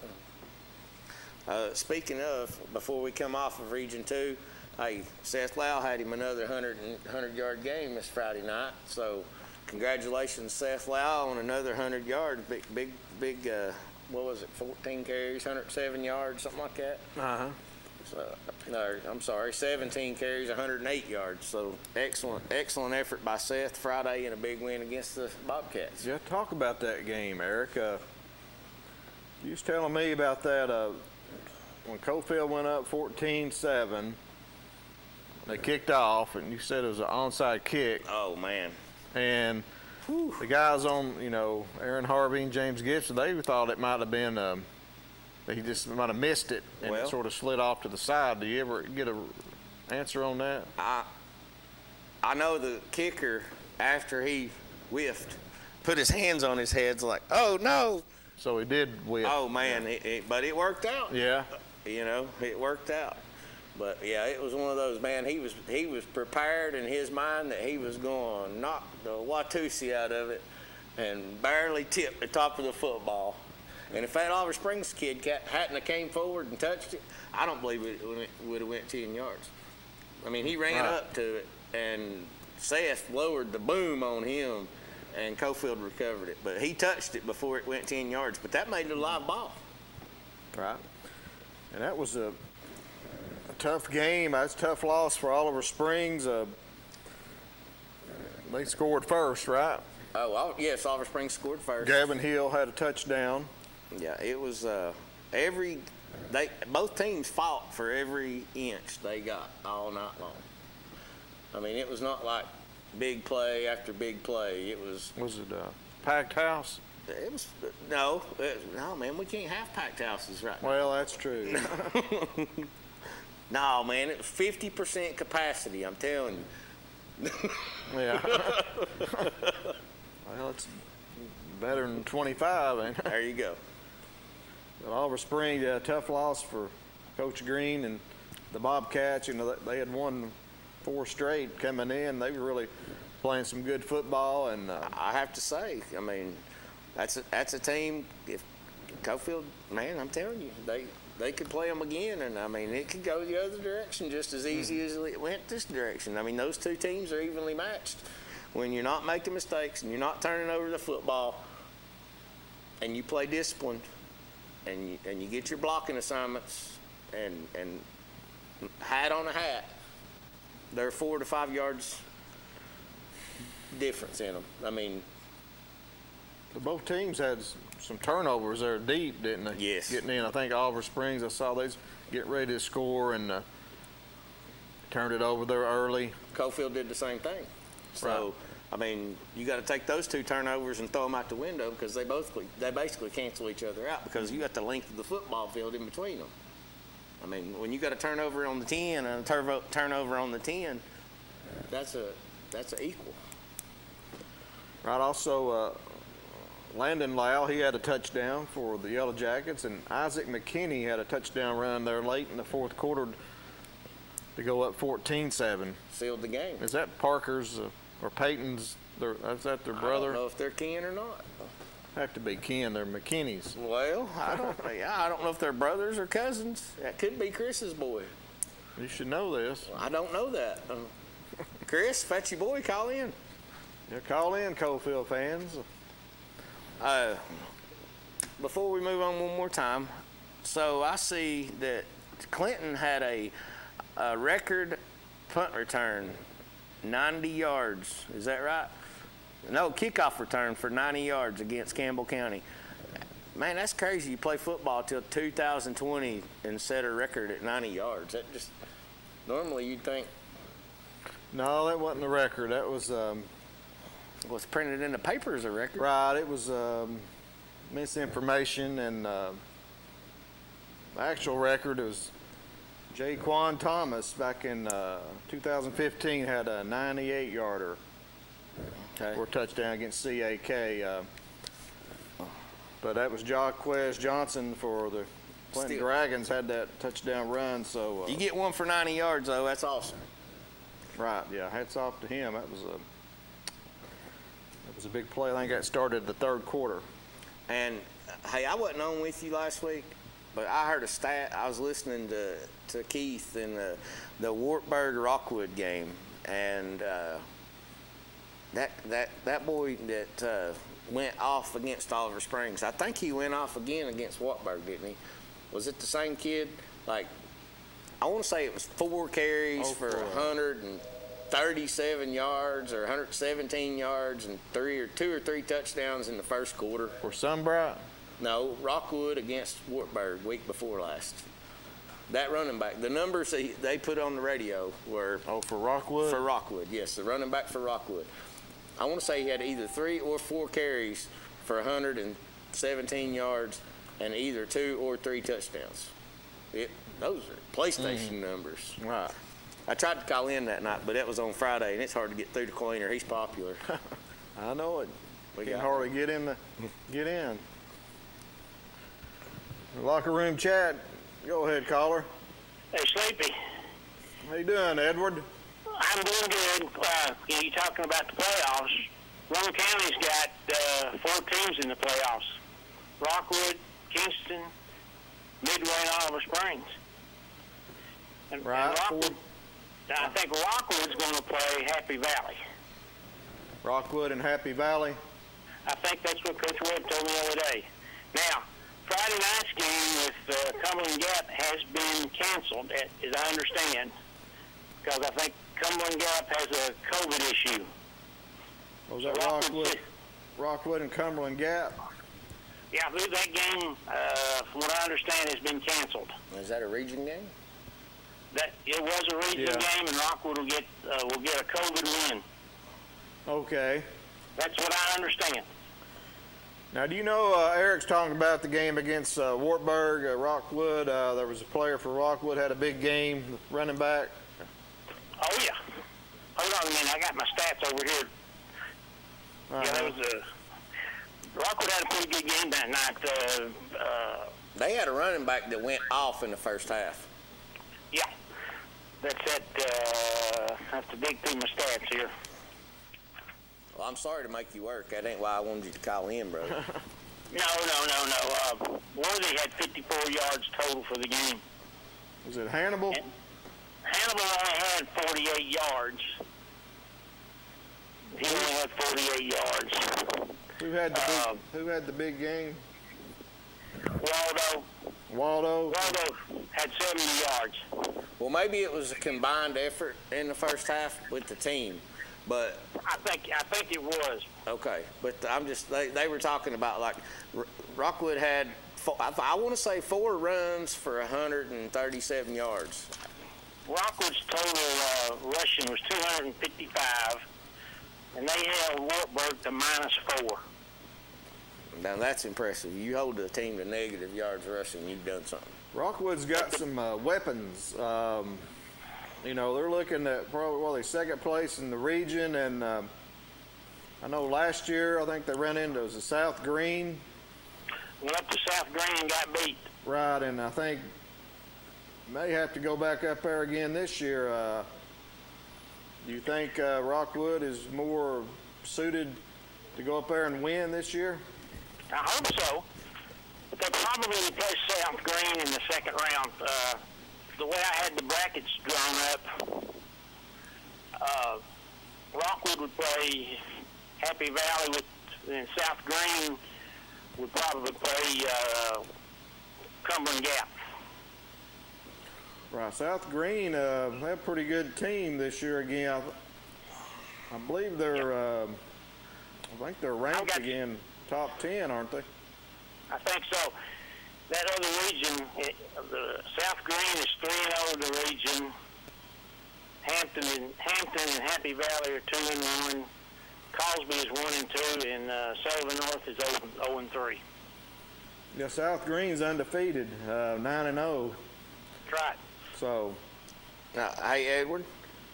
Speaking of, before we come off of Region 2, hey, Seth Lau had him another 100-yard game this Friday night. So congratulations, Seth Lau, on another 100 yards. Big, what was it, 14 carries, 107 yards, something like that? Uh-huh. So, no, I'm sorry, 17 carries, 108 yards. So excellent effort by Seth Friday, and a big win against the Bobcats. Yeah, talk about that game, Eric. You was telling me about that when Cofield went up 14-7. They kicked off, and you said it was an onside kick. Oh, man. And the guys on, Aaron Harvey and James Gibson, they thought it might have been, he just might have missed it, and it sort of slid off to the side. Do you ever get an answer on that? I know the kicker, after he whiffed, put his hands on his head like, oh, no. So he did whiff. Oh, man, but it worked out. Yeah. It worked out. But yeah, it was one of those, man. He was prepared in his mind that he was going to knock the Watusi out of it, and barely tipped the top of the football. And if that Oliver Springs kid hadn't have came forward and touched it, I don't believe it would have went 10 yards. I mean, he ran up to it, and Seth lowered the boom on him, and Cofield recovered it. But he touched it before it went 10 yards. But that made it a live ball. Right. And that was a tough game. That's a tough loss for Oliver Springs. They scored first, right? Oh, yes, Oliver Springs scored first. Gavin Hill had a touchdown. Yeah, it was both teams fought for every inch they got all night long. I mean, it was not like big play after big play. It was. Was it a packed house? It was no, man. We can't have packed houses right now. Well, that's true. No, man, it was 50% capacity. I'm telling you. Yeah. Well, it's better than 25, ain't it? There you go. But Oliver Springs, tough loss for Coach Green and the Bobcats. They had won 4 straight coming in. They were really playing some good football. And I have to say, I mean, that's a team. If Cofield, man, I'm telling you, they could play them again, and I mean, it could go the other direction just as easy as it went this direction. I mean, those two teams are evenly matched. When you're not making mistakes and you're not turning over the football, and you play disciplined, and you get your blocking assignments, and hat on a hat, there are 4 to 5 yards difference in them. I mean, both teams had some turnovers there deep, didn't they? Yes. Getting in. I think Oliver Springs, I saw they was getting ready to score and turned it over there early. Cofield did the same thing. So, right. I mean, you got to take those 2 turnovers and throw them out the window, because they basically cancel each other out, because you got the length of the football field in between them. I mean, when you got a turnover on the 10 and a turnover on the 10, that's a equal. Right. Also, Landon Lau, he had a touchdown for the Yellow Jackets, and Isaac McKinney had a touchdown run there late in the 4th quarter to go up 14-7. Sealed the game. Is that Parker's or Peyton's? Is that their brother? I don't know if they're kin or not. Have to be kin. They're McKinney's. Well, I don't know if they're brothers or cousins. That could be Chris's boy. You should know this. Well, I don't know that. Chris, if that's your boy, call in. Yeah, call in, Cofield fans. Before we move on one more time, so I see that Clinton had a record punt return, 90 yards. Is that right? No, kickoff return for 90 yards against Campbell County. Man, that's crazy. You play football till 2020 and set a record at 90 yards. That just, normally you'd think. No, that wasn't the record. That was. Was printed in the paper as a record. Right. It was misinformation, and the actual record was Jaquan Thomas back in 2015 had a 98-yarder for a touchdown against CAK. But that was Jaquez Johnson for the Clinton Dragons had that touchdown run. So you get one for 90 yards, though. That's awesome. Right, yeah. Hats off to him. That was a big play. I think that started the third quarter. And, hey, I wasn't on with you last week, but I heard a stat. I was listening to Keith in the Wartburg-Rockwood game, and that boy that went off against Oliver Springs, I think he went off again against Wartburg, didn't he? Was it the same kid? Like, I want to say it was 4 carries for 137 yards or 117 yards and 2 or 3 touchdowns in the first quarter. For Sunbright? No, Rockwood against Wartburg week before last. That running back, the numbers they put on the radio were... Oh, for Rockwood? For Rockwood, yes, the running back for Rockwood. I want to say he had either 3 or 4 carries for 117 yards and either 2 or 3 touchdowns. Those are PlayStation numbers. Right. I tried to call in that night, but that was on Friday, and it's hard to get through to Cleaner. He's popular. I know it. We can hardly get in. The locker room chat. Go ahead, caller. Hey, Sleepy. How you doing, Edward? I'm doing good. You're talking about the playoffs. Rowan County's got 4 teams in the playoffs. Rockwood, Kingston, Midway, and Oliver Springs. And Rockwood, I think Rockwood's going to play Happy Valley. Rockwood and Happy Valley? I think that's what Coach Webb told me the other day. Now, Friday night's game with Cumberland Gap has been canceled, as I understand, because I think Cumberland Gap has a COVID issue. Was that Rockwood and Cumberland Gap? Yeah, I believe that game, from what I understand, has been canceled. Is that a region game? It was a region game, and Rockwood will get a COVID win. Okay. That's what I understand. Now, do you know Eric's talking about the game against Wartburg, Rockwood? There was a player for Rockwood had a big game, running back. Oh yeah. Hold on a minute, I got my stats over here. Yeah, that was Rockwood had a pretty good game that night. They had a running back that went off in the first half. Yeah, that's it. I have to dig through my stats here. Well, I'm sorry to make you work. That ain't why I wanted you to call in, bro. No. Worthy had 54 yards total for the game. Was it Hannibal? Hannibal only had 48 yards. He only had 48 yards. Who had the big game? Waldo had 70 yards. Well, maybe it was a combined effort in the first half with the team, but I think it was. Okay, but I'm just they were talking about like Rockwood had I want to say 4 runs for 137 yards. Rockwood's total rushing was 255, and they held Wartburg to -4. Now that's impressive. You hold the team to negative yards rushing, you've done something. Rockwood's got some weapons. They're looking at probably second place in the region, and I know last year I think they ran into the South Green. Went up to South Green and got beat. Right, and I think may have to go back up there again this year. Do you think Rockwood is more suited to go up there and win this year? I hope so, but they'll probably play South Green in the second round. The way I had the brackets drawn up, Rockwood would play Happy Valley and South Green would probably play Cumberland Gap. Right, South Green have a pretty good team this year again. I believe they're, I think they're ranked again, top 10, aren't they? I think so. That other region, the South Green is 3-0 in the region. Hampton and Happy Valley are 2-1. Cosby is 1-2, and Sullivan North is 0-3. Yeah, South Green's undefeated, 9-0. That's right. So, hey, Edward,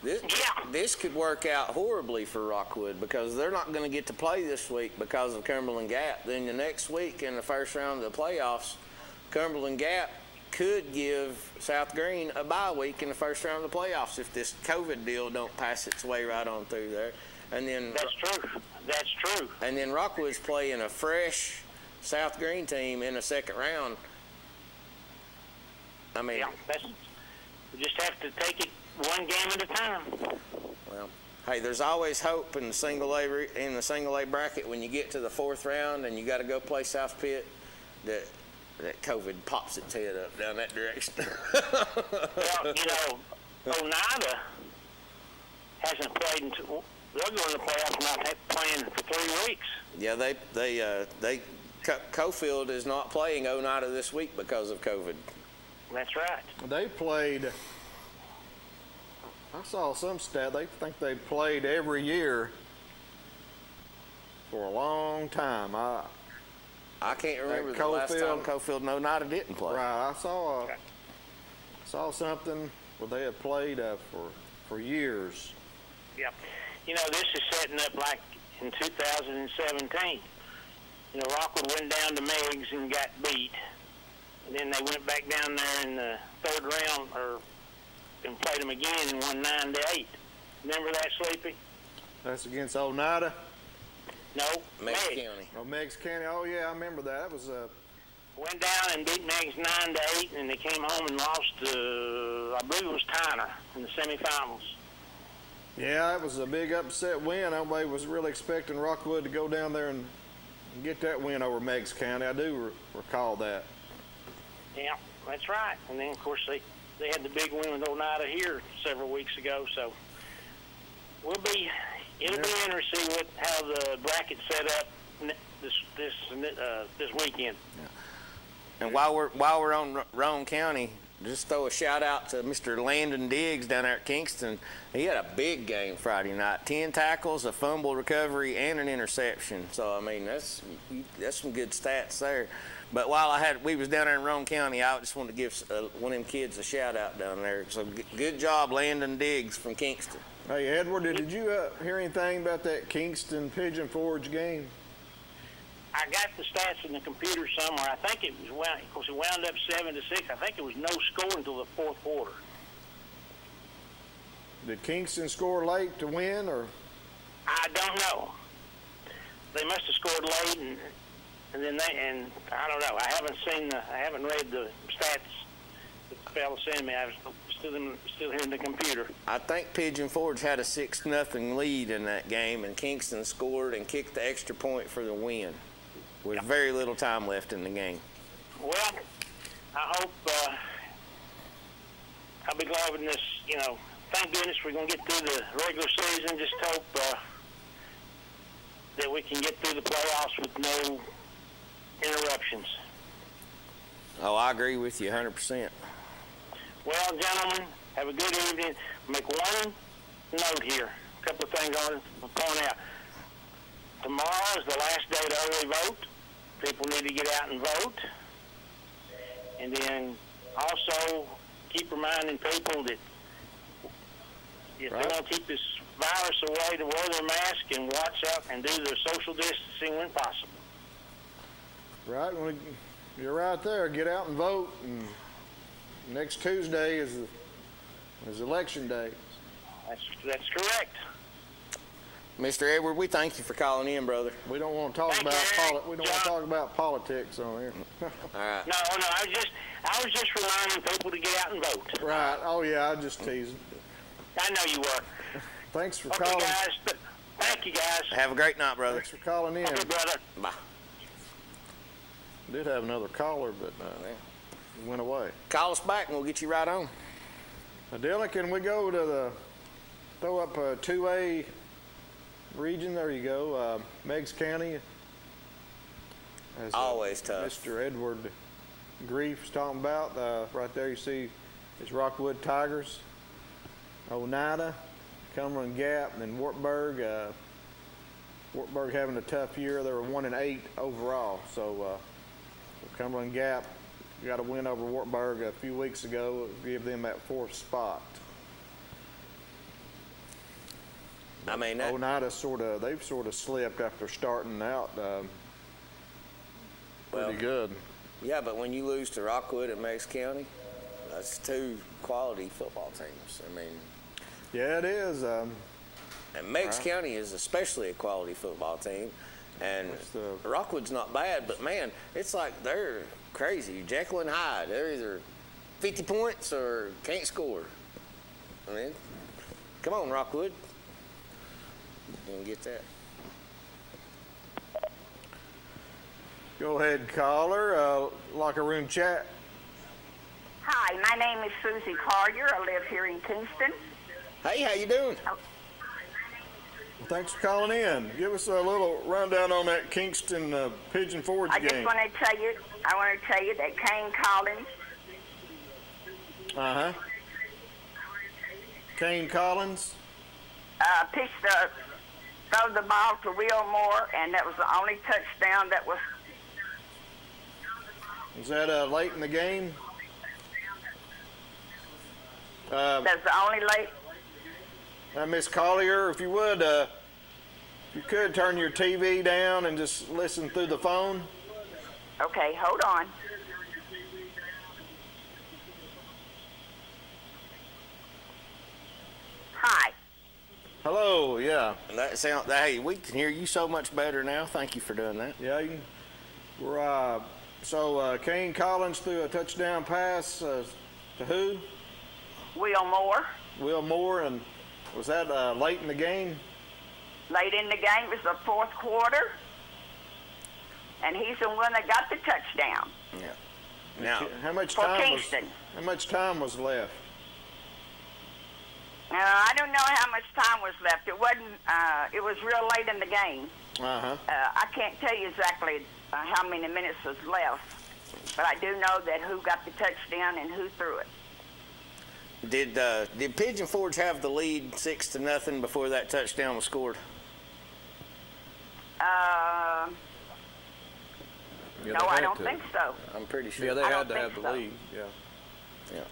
this could work out horribly for Rockwood because they're not going to get to play this week because of Cumberland Gap. Then the next week in the first round of the playoffs, Cumberland Gap could give South Green a bye week in the first round of the playoffs if this COVID deal don't pass its way right on through there. And then That's true. That's true. And then Rockwood's playing a fresh South Green team in the second round. I mean, we just have to take it one game at a time. Well, hey, there's always hope in the single A bracket when you get to the fourth round and you got to go play South Pitt. That COVID pops its head up down that direction. Well, Oneida hasn't played until they're going to playoffs not playing for 3 weeks. Yeah, Cofield is not playing Oneida this week because of COVID. That's right. They played. I saw some stat. They think they played every year for a long time. I can't remember the last time Cofield and Oneida didn't play. Right, I saw something where they had played for years. Yep. This is setting up like in 2017. Rockwood went down to Meigs and got beat. And then they went back down there in the third round and played them again and won 9-8. Remember that, Sleepy? That's against Oneida? No, Meigs County. Oh, Meigs County. Oh, yeah, I remember that. That was went down and beat Meigs 9-8, and they came home and lost to, I believe it was Tyner in the semifinals. Yeah, it was a big upset win. Nobody was really expecting Rockwood to go down there and get that win over Meigs County. I do recall that. Yeah, that's right. And then, of course, they had the big win with Oneida here several weeks ago. So it'll be interesting to see how the bracket's set up this weekend. Yeah. And while we're on Roane County, just throw a shout out to Mr. Landon Diggs down there at Kingston. He had a big game Friday night. 10 tackles, a fumble recovery, and an interception. So I mean that's some good stats there. But while we was down there in Roane County, I just wanted to give one of them kids a shout out down there. So good job, Landon Diggs from Kingston. Hey Edward, did you hear anything about that Kingston Pigeon Forge game? I got the stats in the computer somewhere. I think it wound up 7-6. I think it was no score until the fourth quarter. Did Kingston score late to win, or? I don't know. They must have scored late, and then I don't know. I haven't read the stats that the fellow sent me. I was still here in the computer. I think Pigeon Forge had a 6-0 lead in that game, and Kingston scored and kicked the extra point for the win, with very little time left in the game. Well, I hope I'll be glad when this. Thank goodness we're going to get through the regular season. Just hope that we can get through the playoffs with no interruptions. Oh, I agree with you 100%. Well, gentlemen, have a good evening. Make one note here. A couple of things I want to point out. Tomorrow is the last day to early vote. People need to get out and vote. And then also keep reminding people that if they want to keep this virus away, to wear their mask and watch out and do their social distancing when possible. Right. You're right there. Get out and vote. And next Tuesday is election day. That's correct. Mr. Edward, we thank you for calling in, brother. We don't want to talk about politics on here. All right. No. I was just reminding people to get out and vote. Right. Oh yeah, I just teased. I know you were. Thanks for calling. Guys. Thank you, guys. Have a great night, brother. Thanks for calling in. Okay, brother. Bye. Did have another caller, but he went away. Call us back and we'll get you right on. Dylan, can we go to throw up a 2A region? There you go. Meigs County. As, always tough. Mr. Edward Grief's talking about. Right there you see is Rockwood Tigers, Oneida, Cumberland Gap, and then Wartburg. Wartburg having a tough year. They were 1-8 overall. So Cumberland Gap got a win over Wartburg a few weeks ago, give them that 4th spot. I mean, Oneida they've sort of slipped after starting out pretty good. Yeah, but when you lose to Rockwood and Meigs County, that's 2 quality football teams. I mean, yeah, it is. And Meigs County is especially a quality football team, and Rockwood's not bad, but man, it's like they're crazy. Jekyll and Hyde, they're either 50 points or can't score. I mean, come on, Rockwood. You can get that. Go ahead, caller. Locker room chat. Hi, my name is Susie Collier. I live here in Kingston. Hey, how you doing? Oh. Well, thanks for calling in. Give us a little rundown on that Kingston Pigeon Forge game. I want to tell you that Kane Collins. Kane Collins. Throw the ball to Will Moore, and that was the only touchdown that was. Was that late in the game? That's the only late. Miss Collier, if you would, if you could turn your TV down and just listen through the phone. Okay, hold on. Hi. Hello, yeah. Hey, we can hear you so much better now. Thank you for doing that. Yeah, you can. So Kane Collins threw a touchdown pass to who? Will Moore. Will Moore, and was that late in the game? Late in the game, it was the 4th quarter, and he's the one that got the touchdown. Yeah. Now, how much time was left? I don't know how much time was left. It wasn't. It was real late in the game. I can't tell you exactly how many minutes was left, but I do know that who got the touchdown and who threw it. Did Pigeon Forge have the lead 6-0 before that touchdown was scored? No, I don't think so. I'm pretty sure. Yeah, they had to have the lead. Yeah.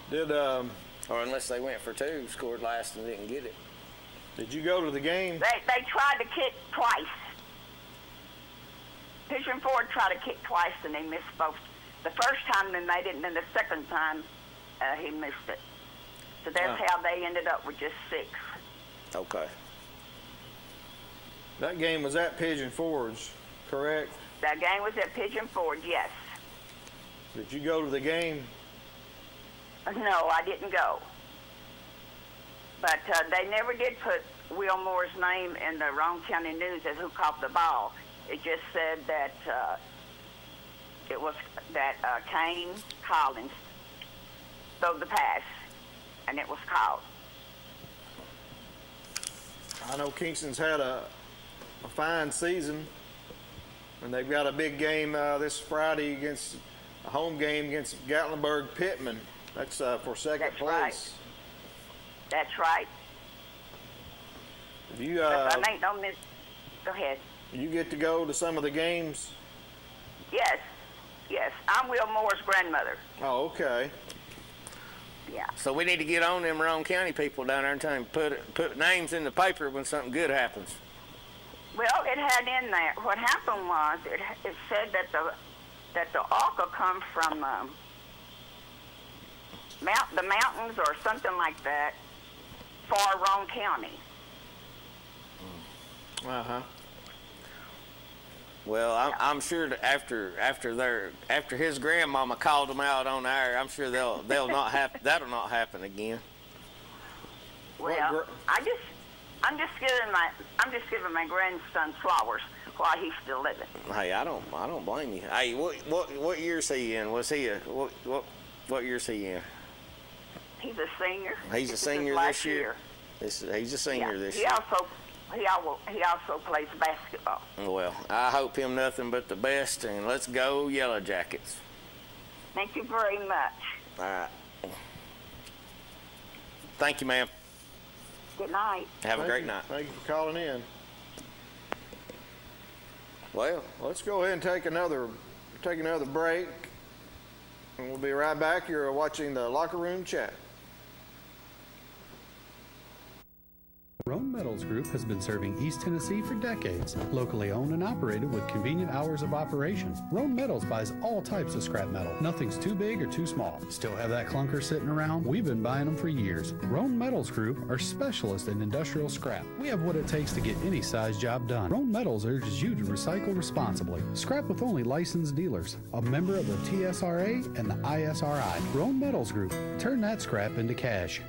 Did or unless they went for 2, scored last and didn't get it. Did you go to the game? They tried to kick twice. Pigeon Forge tried to kick twice and they missed both. The first time they made it, and then the second time he missed it. So that's how they ended up with just 6. Okay. That game was at Pigeon Forge, correct? That game was at Pigeon Forge, yes. Did you go to the game? No, I didn't go. But they never did put Will Moore's name in the Roane County News as who caught the ball. It just said that it was that Kane Collins threw the pass, and it was called. I know Kingston's had a fine season, and they've got a big game this Friday against a home game against Gatlinburg-Pittman. That's for second place. Right. That's right. You, go ahead. You get to go to some of the games? Yes. I'm Will Moore's grandmother. Oh, okay. Yeah. So we need to get on them Roane County people down there and tell them put names in the paper when something good happens. Well, it had in there. What happened was it said that the orca come from the mountains or something like that, far Roane County. Well, I'm sure that after his grandmama called them out on air, I'm sure that'll not happen again. Well, I'm just giving my grandson flowers while he's still living. Hey, I don't blame you. Hey, what year's he in? What year's he in? He's a senior. He's a senior this year. He's a senior this year. He also plays basketball. Well, I hope him nothing but the best, and let's go Yellow Jackets. Thank you very much. All right. Thank you, ma'am. Good night. Have a great night. Thank you for calling in. Well, let's go ahead and take another take another break, and we'll be right back. You're watching the Locker Room Chat. Roan Metals Group has been serving East Tennessee for decades. Locally owned and operated with convenient hours of operation. Roan Metals buys all types of scrap metal. Nothing's too big or too small. Still have that clunker sitting around? We've been buying them for years. Roan Metals Group are specialists in industrial scrap. We have what it takes to get any size job done. Roan Metals urges you to recycle responsibly. Scrap with only licensed dealers. A member of the TSRA and the ISRI. Roan Metals Group. Turn that scrap into cash.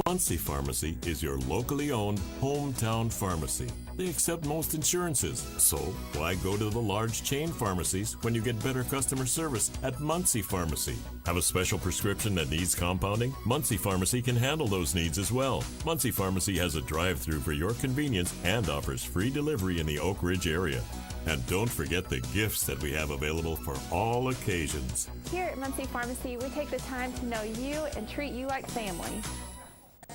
Muncie Pharmacy is your locally owned hometown pharmacy. They accept most insurances, so why go to the large chain pharmacies when you get better customer service at Muncie Pharmacy? Have a special prescription that needs compounding? Muncie Pharmacy can handle those needs as well. Muncie Pharmacy has a drive-through for your convenience and offers free delivery in the Oak Ridge area. And don't forget the gifts that we have available for all occasions. Here at Muncie Pharmacy, we take the time to know you and treat you like family.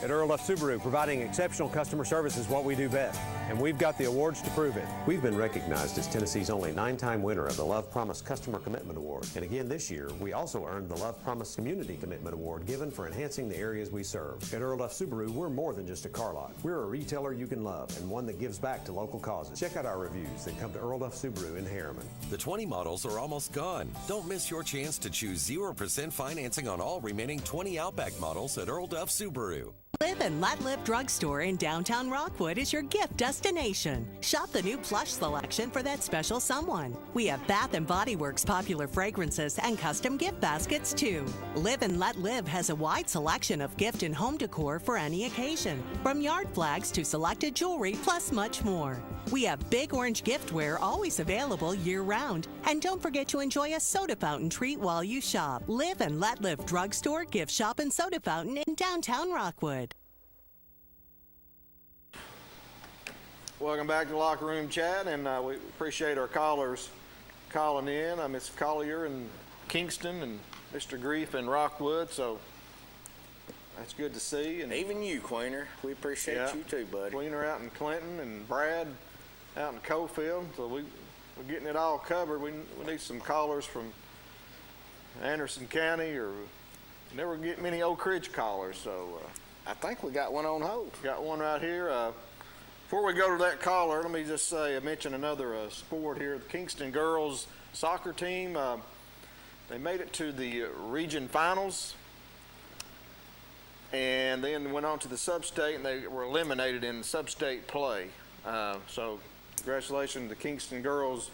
At Earl F. Subaru, providing exceptional customer service is what we do best, and we've got the awards to prove it. We've been recognized as Tennessee's only 9-time winner of the Love Promise Customer Commitment Award. And again this year, we also earned the Love Promise Community Commitment Award given for enhancing the areas we serve. At Earl F. Subaru, we're more than just a car lot. We're a retailer you can love and one that gives back to local causes. Check out our reviews that come to Earl F. Subaru in Harriman. The 20 models are almost gone. Don't miss your chance to choose 0% financing on all remaining 20 Outback models at Earl Duff Subaru. Live and Let Live Drugstore in downtown Rockwood is your gift destination. Shop the new plush selection for that special someone. We have Bath and Body Works popular fragrances and custom gift baskets too. Live and Let Live has a wide selection of gift and home decor for any occasion, from yard flags to selected jewelry, plus much more. We have Big Orange giftware always available year-round. And don't forget to enjoy a soda fountain treat while you shop. Live and Let Live Drugstore, Gift Shop, and Soda Fountain in downtown Rockwood. Welcome back to Locker Room Chat, and we appreciate our callers calling in. Ms. Collier in Kingston and Mr. Grief in Rockwood, so that's good to see. And even you, Queener. We appreciate you too, buddy. Queener out in Clinton and Brad out in Cofield, so we're getting it all covered. We need some callers from Anderson County, or never get many Oak Ridge callers, so I think we got one on hold. Got one right here. Before we go to that caller, let me just say, mention another sport here. The Kingston girls soccer team, they made it to the region finals and then went on to the sub-state, and they were eliminated in the sub-state play. So congratulations to the Kingston girls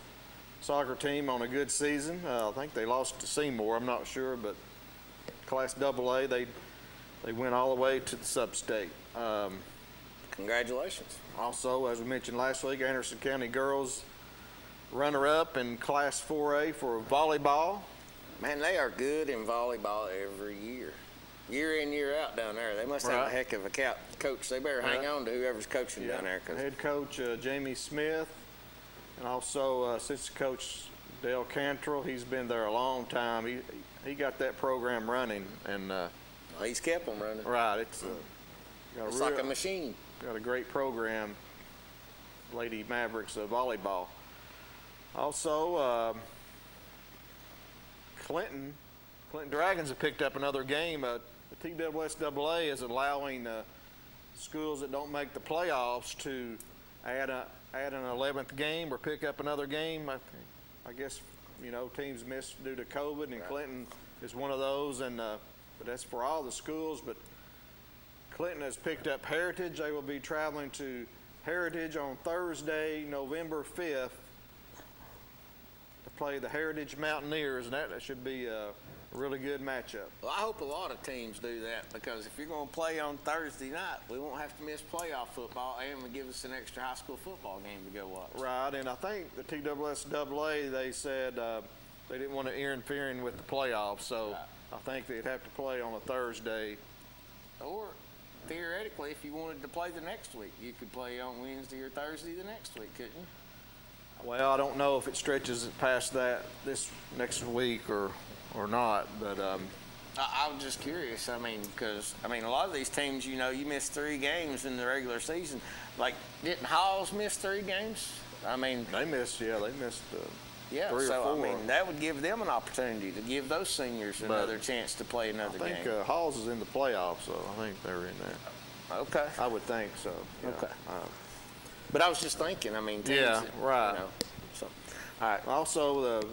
soccer team on a good season. I think they lost to Seymour, I'm not sure, but Class AA, they went all the way to the sub-state. Congratulations. Also, as we mentioned last week, Anderson County girls runner-up in Class 4A for volleyball. Man, they are good in volleyball every year. Year in, year out down there. They must have a heck of a coach. They better hang on to whoever's coaching down there. Head coach Jamie Smith, and also assistant coach Dale Cantrell. He's been there a long time. He got that program running, and he's kept them running. Right. It's like a machine. Got a great program, Lady Mavericks volleyball. Also, Clinton Dragons have picked up another game. The TSSAA is allowing schools that don't make the playoffs to add an 11th game or pick up another game. I guess, teams missed due to COVID, and Clinton is one of those, and but that's for all the schools. But Clinton has picked up Heritage. They will be traveling to Heritage on Thursday, November 5th to play the Heritage Mountaineers, and that should be a really good matchup. Well, I hope a lot of teams do that, because if you're going to play on Thursday night, we won't have to miss playoff football, and it'll give us an extra high school football game to go watch. Right, and I think the TSSAA, they said they didn't want to interfere with the playoffs, so right. I think they'd have to play on a Thursday. Or theoretically, if you wanted to play the next week, you could play on Wednesday or Thursday the next week, couldn't you? Well, I don't know if it stretches it past that this next week or not, but I was just curious. I mean, because a lot of these teams, you miss 3 games in the regular season. Like, didn't Halls miss 3 games? they missed 3 or 4. That would give them an opportunity to give those seniors another chance to play another game. I think Halls is in the playoffs, so I think they're in there. Okay. I would think so. Yeah. Okay. But I was just thinking, teams, yeah, right. So, all right. Also, the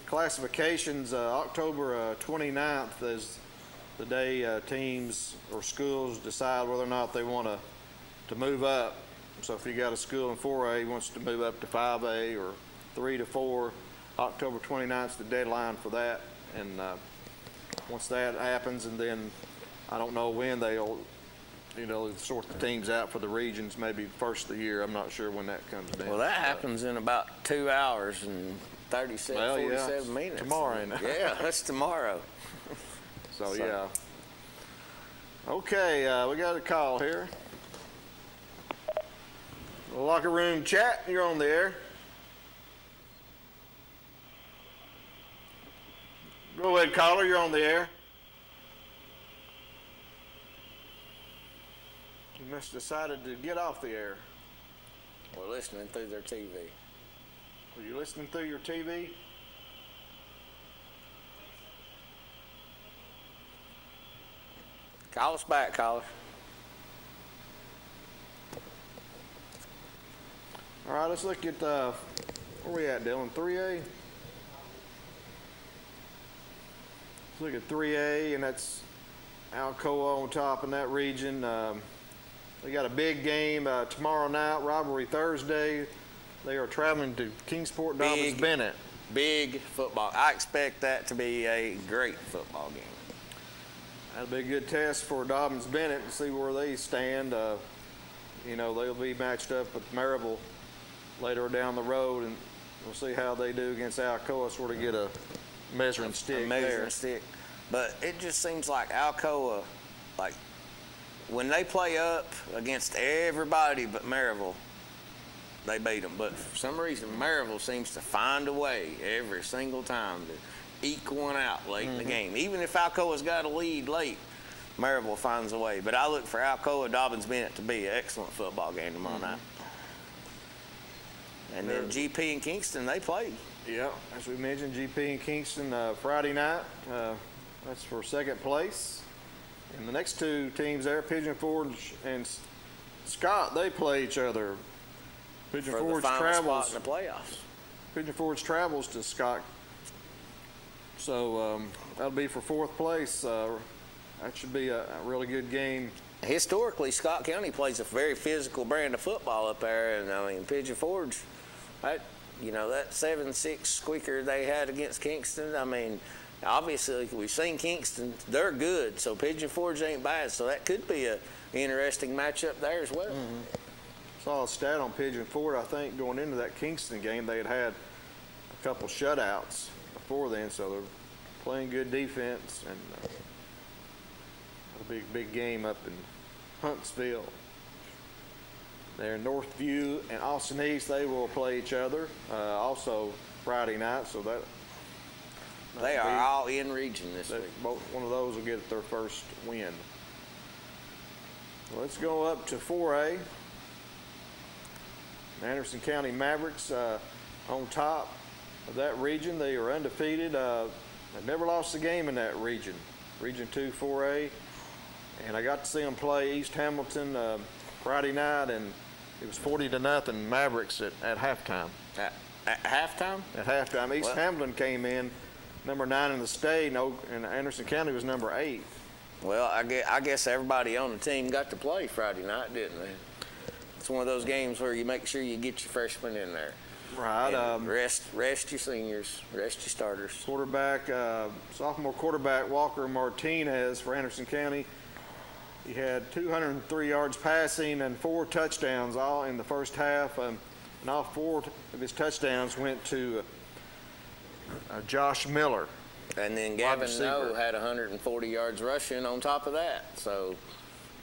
classifications, October 29th is the day teams or schools decide whether or not they want to move up. So if you got a school in 4A wants to move up to 5A or 3 to 4, October 29th is the deadline for that. And once that happens, and then I don't know when they'll sort the teams out for the regions, maybe first of the year. I'm not sure when that comes down. Well, that happens in about 2 hours and 47 minutes. Tomorrow, ain't it? Yeah, that's tomorrow. So, yeah. Okay, we got a call here. Locker room chat, you're on the air. Go ahead, caller, you're on the air. You must have decided to get off the air. We're listening through their TV. Are you listening through your TV? Call us back, caller. All right, let's look at, where we at, Dylan? 3A? Let's look at 3A, and that's Alcoa on top in that region. They got a big game tomorrow night, rivalry Thursday. They are traveling to Kingsport, Dobbins Bennett. Big football. I expect that to be a great football game. That'll be a good test for Dobbins Bennett to see where they stand. They'll be matched up with Maryville later down the road, and we'll see how they do against Alcoa, sort of get a measuring stick there. But it just seems like Alcoa, when they play up against everybody but Maryville, they beat them. But for some reason, Maryville seems to find a way every single time to eke one out late in the game. Even if Alcoa's got a lead late, Maryville finds a way. But I look for Alcoa Dobbins Bennett to be an excellent football game tomorrow night. And then GP and Kingston, they play. Yeah, as we mentioned, GP and Kingston Friday night. That's for second place. And the next 2 teams there, Pigeon Forge and Scott, they play each other. Pigeon for Forge the final travels spot in the playoffs. Pigeon Forge travels to Scott. So that'll be for 4th place. That should be a really good game. Historically, Scott County plays a very physical brand of football up there, and Pigeon Forge, that 7-6 squeaker they had against Kingston. Obviously we've seen Kingston; they're good. So Pigeon Forge ain't bad. So that could be a interesting matchup there as well. Saw a stat on Pigeon Forge. I think going into that Kingston game, they had a couple shutouts before then, so they're playing good defense, and a big game up in Huntsville. There in Northview and Austin East, they will play each other also Friday night, so that they are all in region this week. One of those will get their first win. Well, let's go up to 4A. Anderson County Mavericks on top of that region. They are undefeated. They've never lost a game in that region. Region 2, 4A. And I got to see them play East Hamilton Friday night, and it was 40-0 Mavericks at halftime. At halftime? At halftime. East Hamilton came in number 9 in the state, and Anderson County was number 8. Well, I guess everybody on the team got to play Friday night, didn't they? It's one of those games where you make sure you get your freshmen in there. Right. Rest your seniors, rest your starters. Quarterback, sophomore quarterback Walker Martinez for Anderson County. He had 203 yards passing and 4 touchdowns all in the first half. And all 4 of his touchdowns went to Josh Miller. And then Gavin Noe had 140 yards rushing on top of that. So,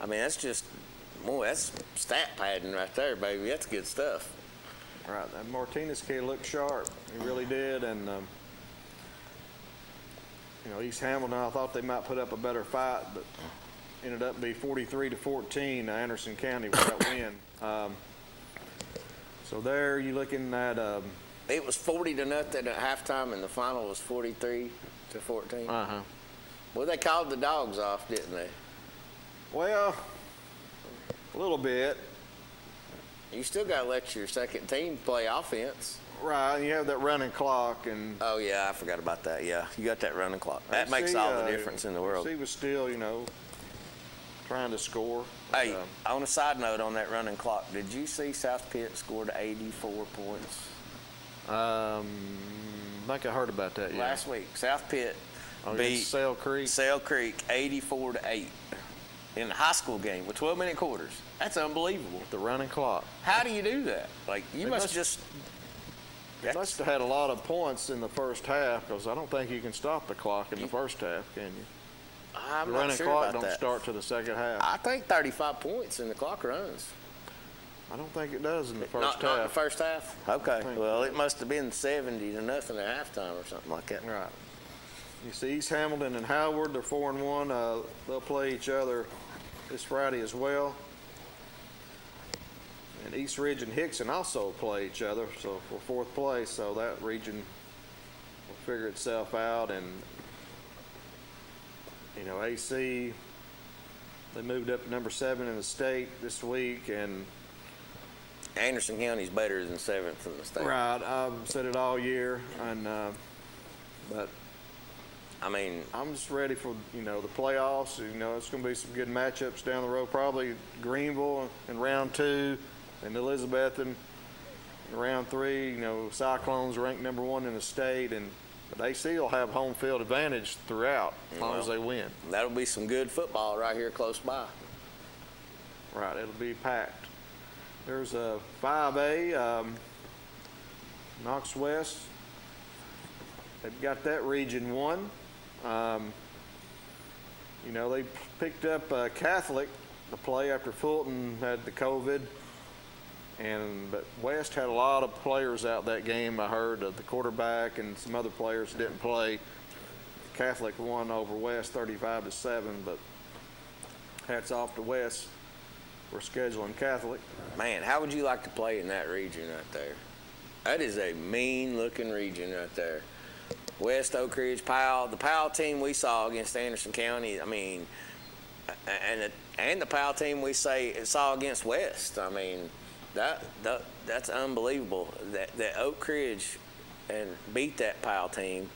I mean, that's just, boy, that's stat padding right there, baby. That's good stuff. Right. That Martinez kid looked sharp. He really did. And, East Hamilton, I thought they might put up a better fight, but ended up being 43-14, Anderson County with that win. So there you're looking at... it was 40-0 at halftime, and the final was 43-14. Uh-huh. Well, they called the dogs off, didn't they? Well, a little bit. You still got to let your second team play offense. Right, and you have that running clock. And oh, yeah, I forgot about that. Yeah, you got that running clock. That makes all the difference in the world. He was still, trying to score. Hey, on a side note on that running clock, did you see South Pitt scored 84 points? I think I heard about that, yeah. Last week, South Pitt beat Sale Creek 84-8 in a high school game with 12-minute quarters. That's unbelievable. The running clock. How do you do that? Like, you must just... They must have had a lot of points in the first half, because I don't think you can stop the clock in the first half, can you? I'm the running not sure clock about don't that. start to the second half. I think 35 points and the clock runs. I don't think it does in the first half. Not in the first half? Okay. Well, it must have been 70-0 at halftime or something like that. Right. You see East Hamilton and Howard, they're 4-1. They'll play each other this Friday as well. And East Ridge and Hickson also play each other, so for fourth place. So that region will figure itself out. And, AC, they moved up to number 7 in the state this week. And Anderson County's better than 7th in the state. Right. I've said it all year. And but I mean, I'm just ready for, the playoffs. It's going to be some good matchups down the road. Probably Greenville in round 2 and Elizabeth in round 3. Cyclones ranked number 1 in the state. But AC will have home field advantage throughout as long as they win. That'll be some good football right here close by. Right. It'll be packed. There's a 5A, Knox West. They've got that region 1. They picked up Catholic to play after Fulton had the COVID. But West had a lot of players out that game. I heard the quarterback and some other players didn't play. Catholic won over West 35-7, but hats off to West for scheduling Catholic. Man, how would you like to play in that region right there? That is a mean-looking region right there. West, Oak Ridge, Powell. The Powell team we saw against Anderson County, I mean, and the Powell team we saw against West. I mean, that's unbelievable that Oak Ridge and beat that Powell team,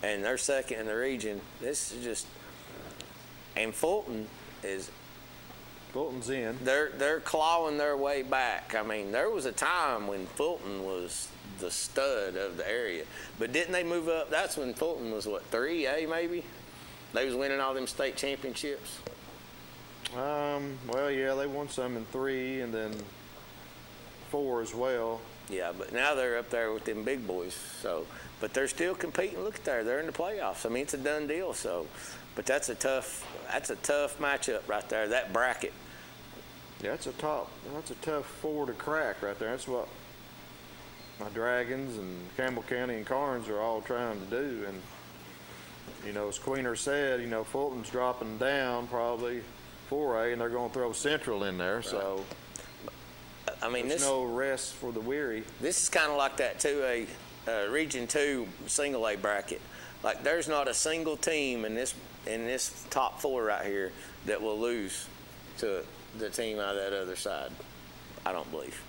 and they're second in the region. This is just, and Fulton's in. They're clawing their way back. I mean, there was a time when Fulton was the stud of the area, but didn't they move up? That's when Fulton was what, 3A maybe? They was winning all them state championships. Well, yeah, they won some in 3 and then 4 as well. Yeah, but now they're up there with them big boys. So, but they're still competing. Look at there, they're in the playoffs. I mean, it's a done deal. So, but that's a tough matchup right there. That bracket. Yeah, that's a tough 4 to crack right there. That's what my Dragons and Campbell County and Carnes are all trying to do. And as Queener said, Fulton's dropping down probably 4A, and they're going to throw Central in there. Right. So. I mean, there's no rest for the weary. This is kind of like that 2A, Region 2 single A bracket. Like, there's not a single team in this top 4 right here that will lose to the team out of that other side. I don't believe.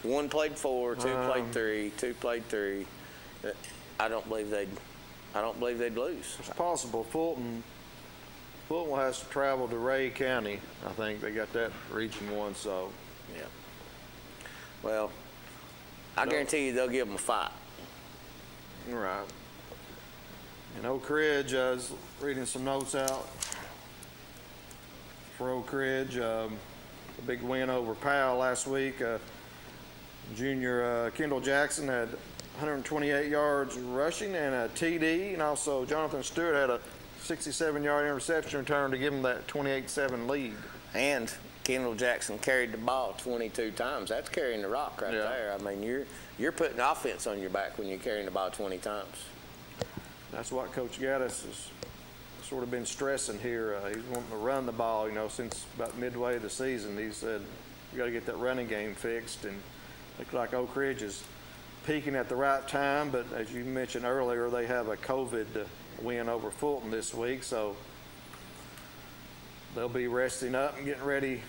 1 played 4, 2 played 3, 2 played 3. I don't believe they'd lose. It's possible. Fulton has to travel to Ray County. I think they got that Region 1. So yeah. Well, I guarantee you they'll give them a fight. Right. And Oak Ridge, I was reading some notes out for Oak Ridge. A big win over Powell last week. Junior Kendall Jackson had 128 yards rushing and a TD, and also Jonathan Stewart had a 67-yard interception return to give him that 28-7 lead. And Kendall Jackson carried the ball 22 times. That's carrying the rock right there. I mean, you're putting offense on your back when you're carrying the ball 20 times. That's what Coach Gaddis has sort of been stressing here. He's wanting to run the ball, since about midway of the season. He said, we got to get that running game fixed, and looks like Oak Ridge is peaking at the right time, but as you mentioned earlier, they have a COVID win over Fulton this week, so they'll be resting up and getting ready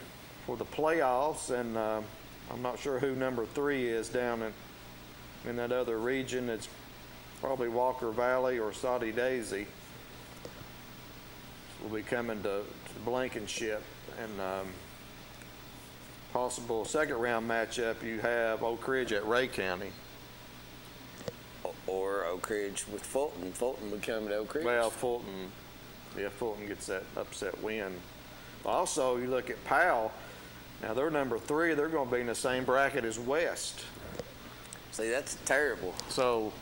for the playoffs. And I'm not sure who number 3 is down in that other region. It's probably Walker Valley or Saudi Daisy. Will be coming to Blankenship. And possible second round matchup, you have Oak Ridge at Ray County. Or Oak Ridge with Fulton. Fulton would come to Oak Ridge. Well, Fulton gets that upset win. Also, you look at Powell. Now, they're number 3. They're going to be in the same bracket as West. See, that's terrible. So,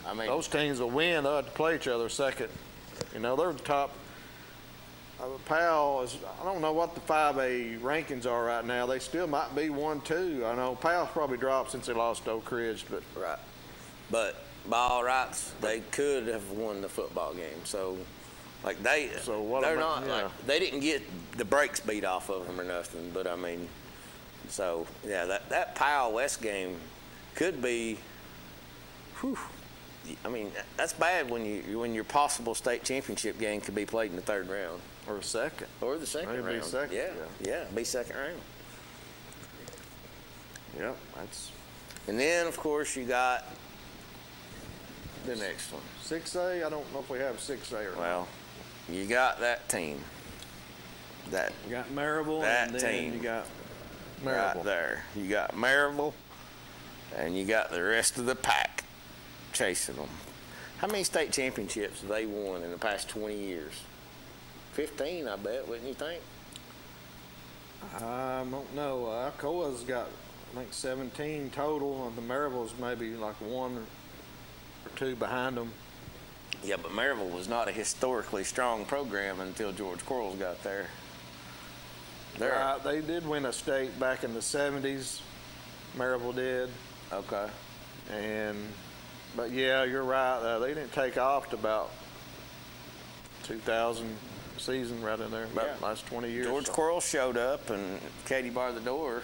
I mean, those teams will win. They'll have to play each other second. They're top. Powell is, I don't know what the 5A rankings are right now. They still might be 1-2. I know Powell's probably dropped since they lost to Oak Ridge, but. Right. But by all rights, they could have won the football game. So, they're not they didn't get the brakes beat off of them or nothing. But I mean, so yeah, that Powell West game could be. Whew, I mean, that's bad when your possible state championship game could be played in the 3rd round or the second round. Be second. Yeah, be second round. Yep, that's. And then of course you got the next one. 6A. I don't know if we have 6A or not. Well, you got that team. You got Maryville. That and then team. You got Maryville. Right there. You got Maryville, and you got the rest of the pack chasing them. How many state championships have they won in the past 20 years? 15, I bet, wouldn't you think? I don't know. Alcoa's got, I think, 17 total, and the Maryville's maybe like 1 or 2 behind them. Yeah, but Maryville was not a historically strong program until George Quarles got there. They did win a state back in the 70s. Maryville did. Okay. But yeah, you're right. They didn't take off to about 2000 season right in there, about the last 20 years. George Quarles showed up, and Katie barred the door.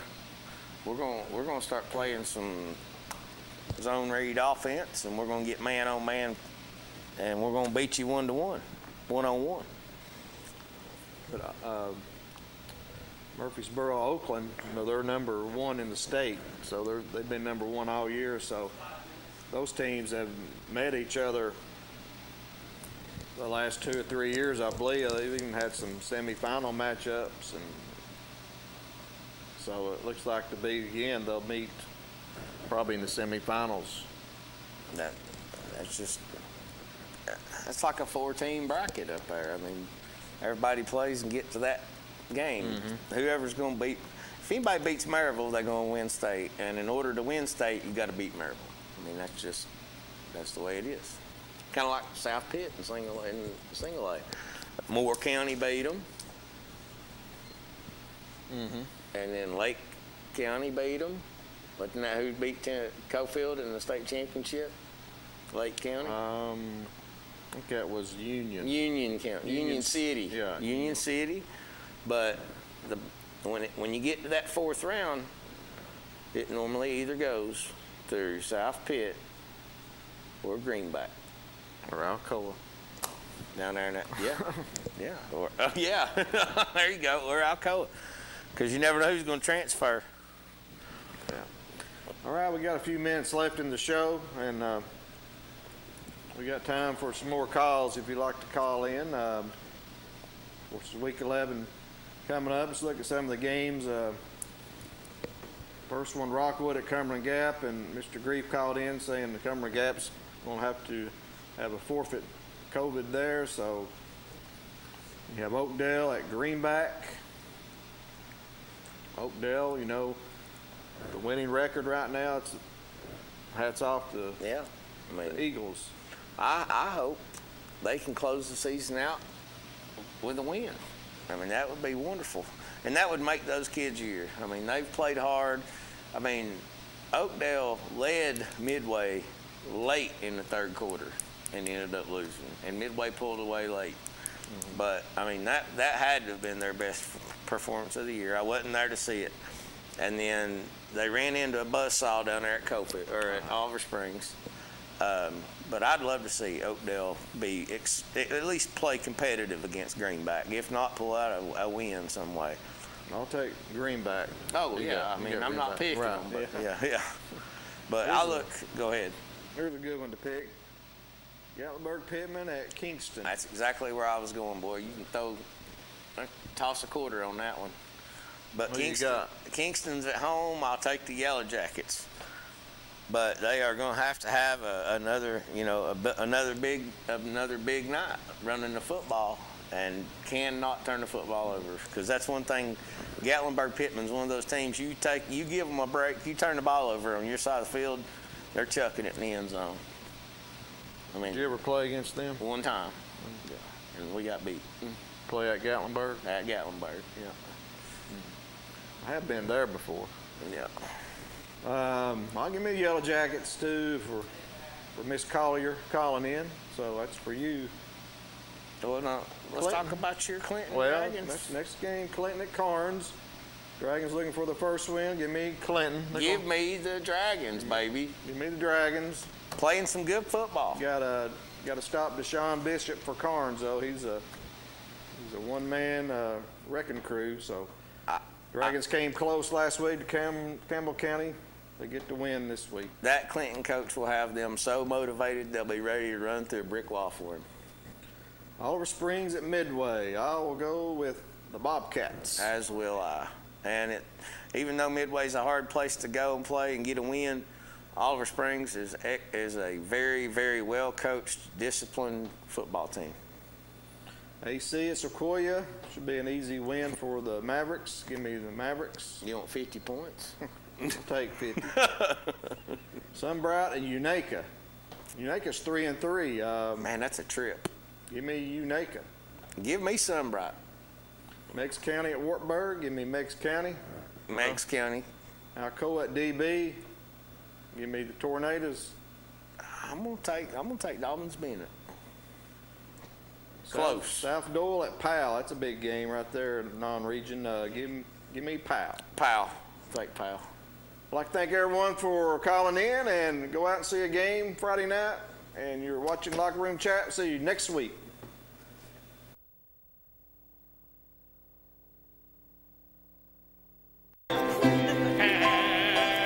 We're going to start playing some zone read offense, and we're going to get man on man, and we're going to beat you 1-to-1, 1-on-1. But Murfreesboro, Oakland, they're number 1 in the state, so they've been number 1 all year. So those teams have met each other the last 2 or 3 years, I believe. They've even had some semifinal matchups, and so it looks like again they'll meet probably in the semifinals. That's like a 4-team bracket up there. I mean, everybody plays and get to that game. Mm-hmm. Whoever's going to beat, if anybody beats Maryville, they're going to win state. And in order to win state, you got to beat Maryville. I mean, that's the way it is. Kind of like South Pitt and single A. Moore County beat them. Mm-hmm. And then Lake County beat them. But now who beat Cofield in the state championship? Lake County? I think that was Union. Union County. Union City. Yeah. Union City. But when you get to that 4th round, it normally either goes through South Pitt or Greenback. Or Alcoa. Down there in that, yeah. Or, there you go, or Alcoa. Because you never know who's going to transfer. Yeah. All right, we got a few minutes left in the show, and we got time for some more calls if you'd like to call in. It's week 11 coming up. Let's look at some of the games First one, Rockwood at Cumberland Gap, and Mr. Grief called in saying the Cumberland Gap's going to have a forfeit COVID there. So you have Oakdale at Greenback. Oakdale, you know, the winning record right now, it's hats off to the Eagles. I hope they can close the season out with a win. I mean, that would be wonderful. And that would make those kids' year. I mean, they've played hard. I mean, Oakdale led Midway late in the third quarter and ended up losing. And Midway pulled away late. But, I mean, that had to have been their best performance of the year. I wasn't there to see it. And then they ran into a buzzsaw down there at Oliver Springs. But I'd love to see Oakdale be at least play competitive against Greenback, if not pull out a win some way. I'll take Greenback. Oh, yeah. I mean, I'm not picking them, but yeah. But go ahead. Here's a good one to pick. Gatlinburg Pittman at Kingston. That's exactly where I was going, boy. You can toss a quarter on that one. But Kingston's at home. I'll take the Yellow Jackets. But they are going to have another big night running the football, and cannot turn the football over, because that's one thing. Gatlinburg Pittman's one of those teams you give them a break, you turn the ball over on your side of the field, they're chucking it in the end zone. I mean, did you ever play against them? One time, and we got beat. Play at Gatlinburg? At Gatlinburg, yeah. I have been there before. Yeah. I'll give me the Yellow Jackets too for Miss Collier calling in. So that's for you. Well, now, let's talk about your Clinton Dragons. Next game, Clinton at Carnes. Dragons looking for the first win. Give me Clinton. Give me the Dragons, baby. Give me the Dragons. Playing some good football. Got to stop Deshaun Bishop for Carnes though. He's a one-man wrecking crew. So Dragons came close last week to Campbell County. They get the win this week. That Clinton coach will have them so motivated they'll be ready to run through a brick wall for him. Oliver Springs at Midway. I will go with the Bobcats. As will I. And even though Midway's a hard place to go and play and get a win, Oliver Springs is a very, very well-coached, disciplined football team. AC at Sequoia. Should be an easy win for the Mavericks. Give me the Mavericks. You want 50 points? I'll take 50. Sunbright and Unaka. Unaka's 3-3. Man, that's a trip. Give me Unaka. Give me Sunbright. Meigs County at Wartburg. Give me Meigs County. Meigs County. Alcoa at DB. Give me the Tornadoes. I'm gonna take Dobbins Bennett. Close. South Doyle at Powell. That's a big game right there, non-region. Give me Powell. Powell. Take Powell. I'd like to thank everyone for calling in, and go out and see a game Friday night. And you're watching Locker Room Chat. See you next week.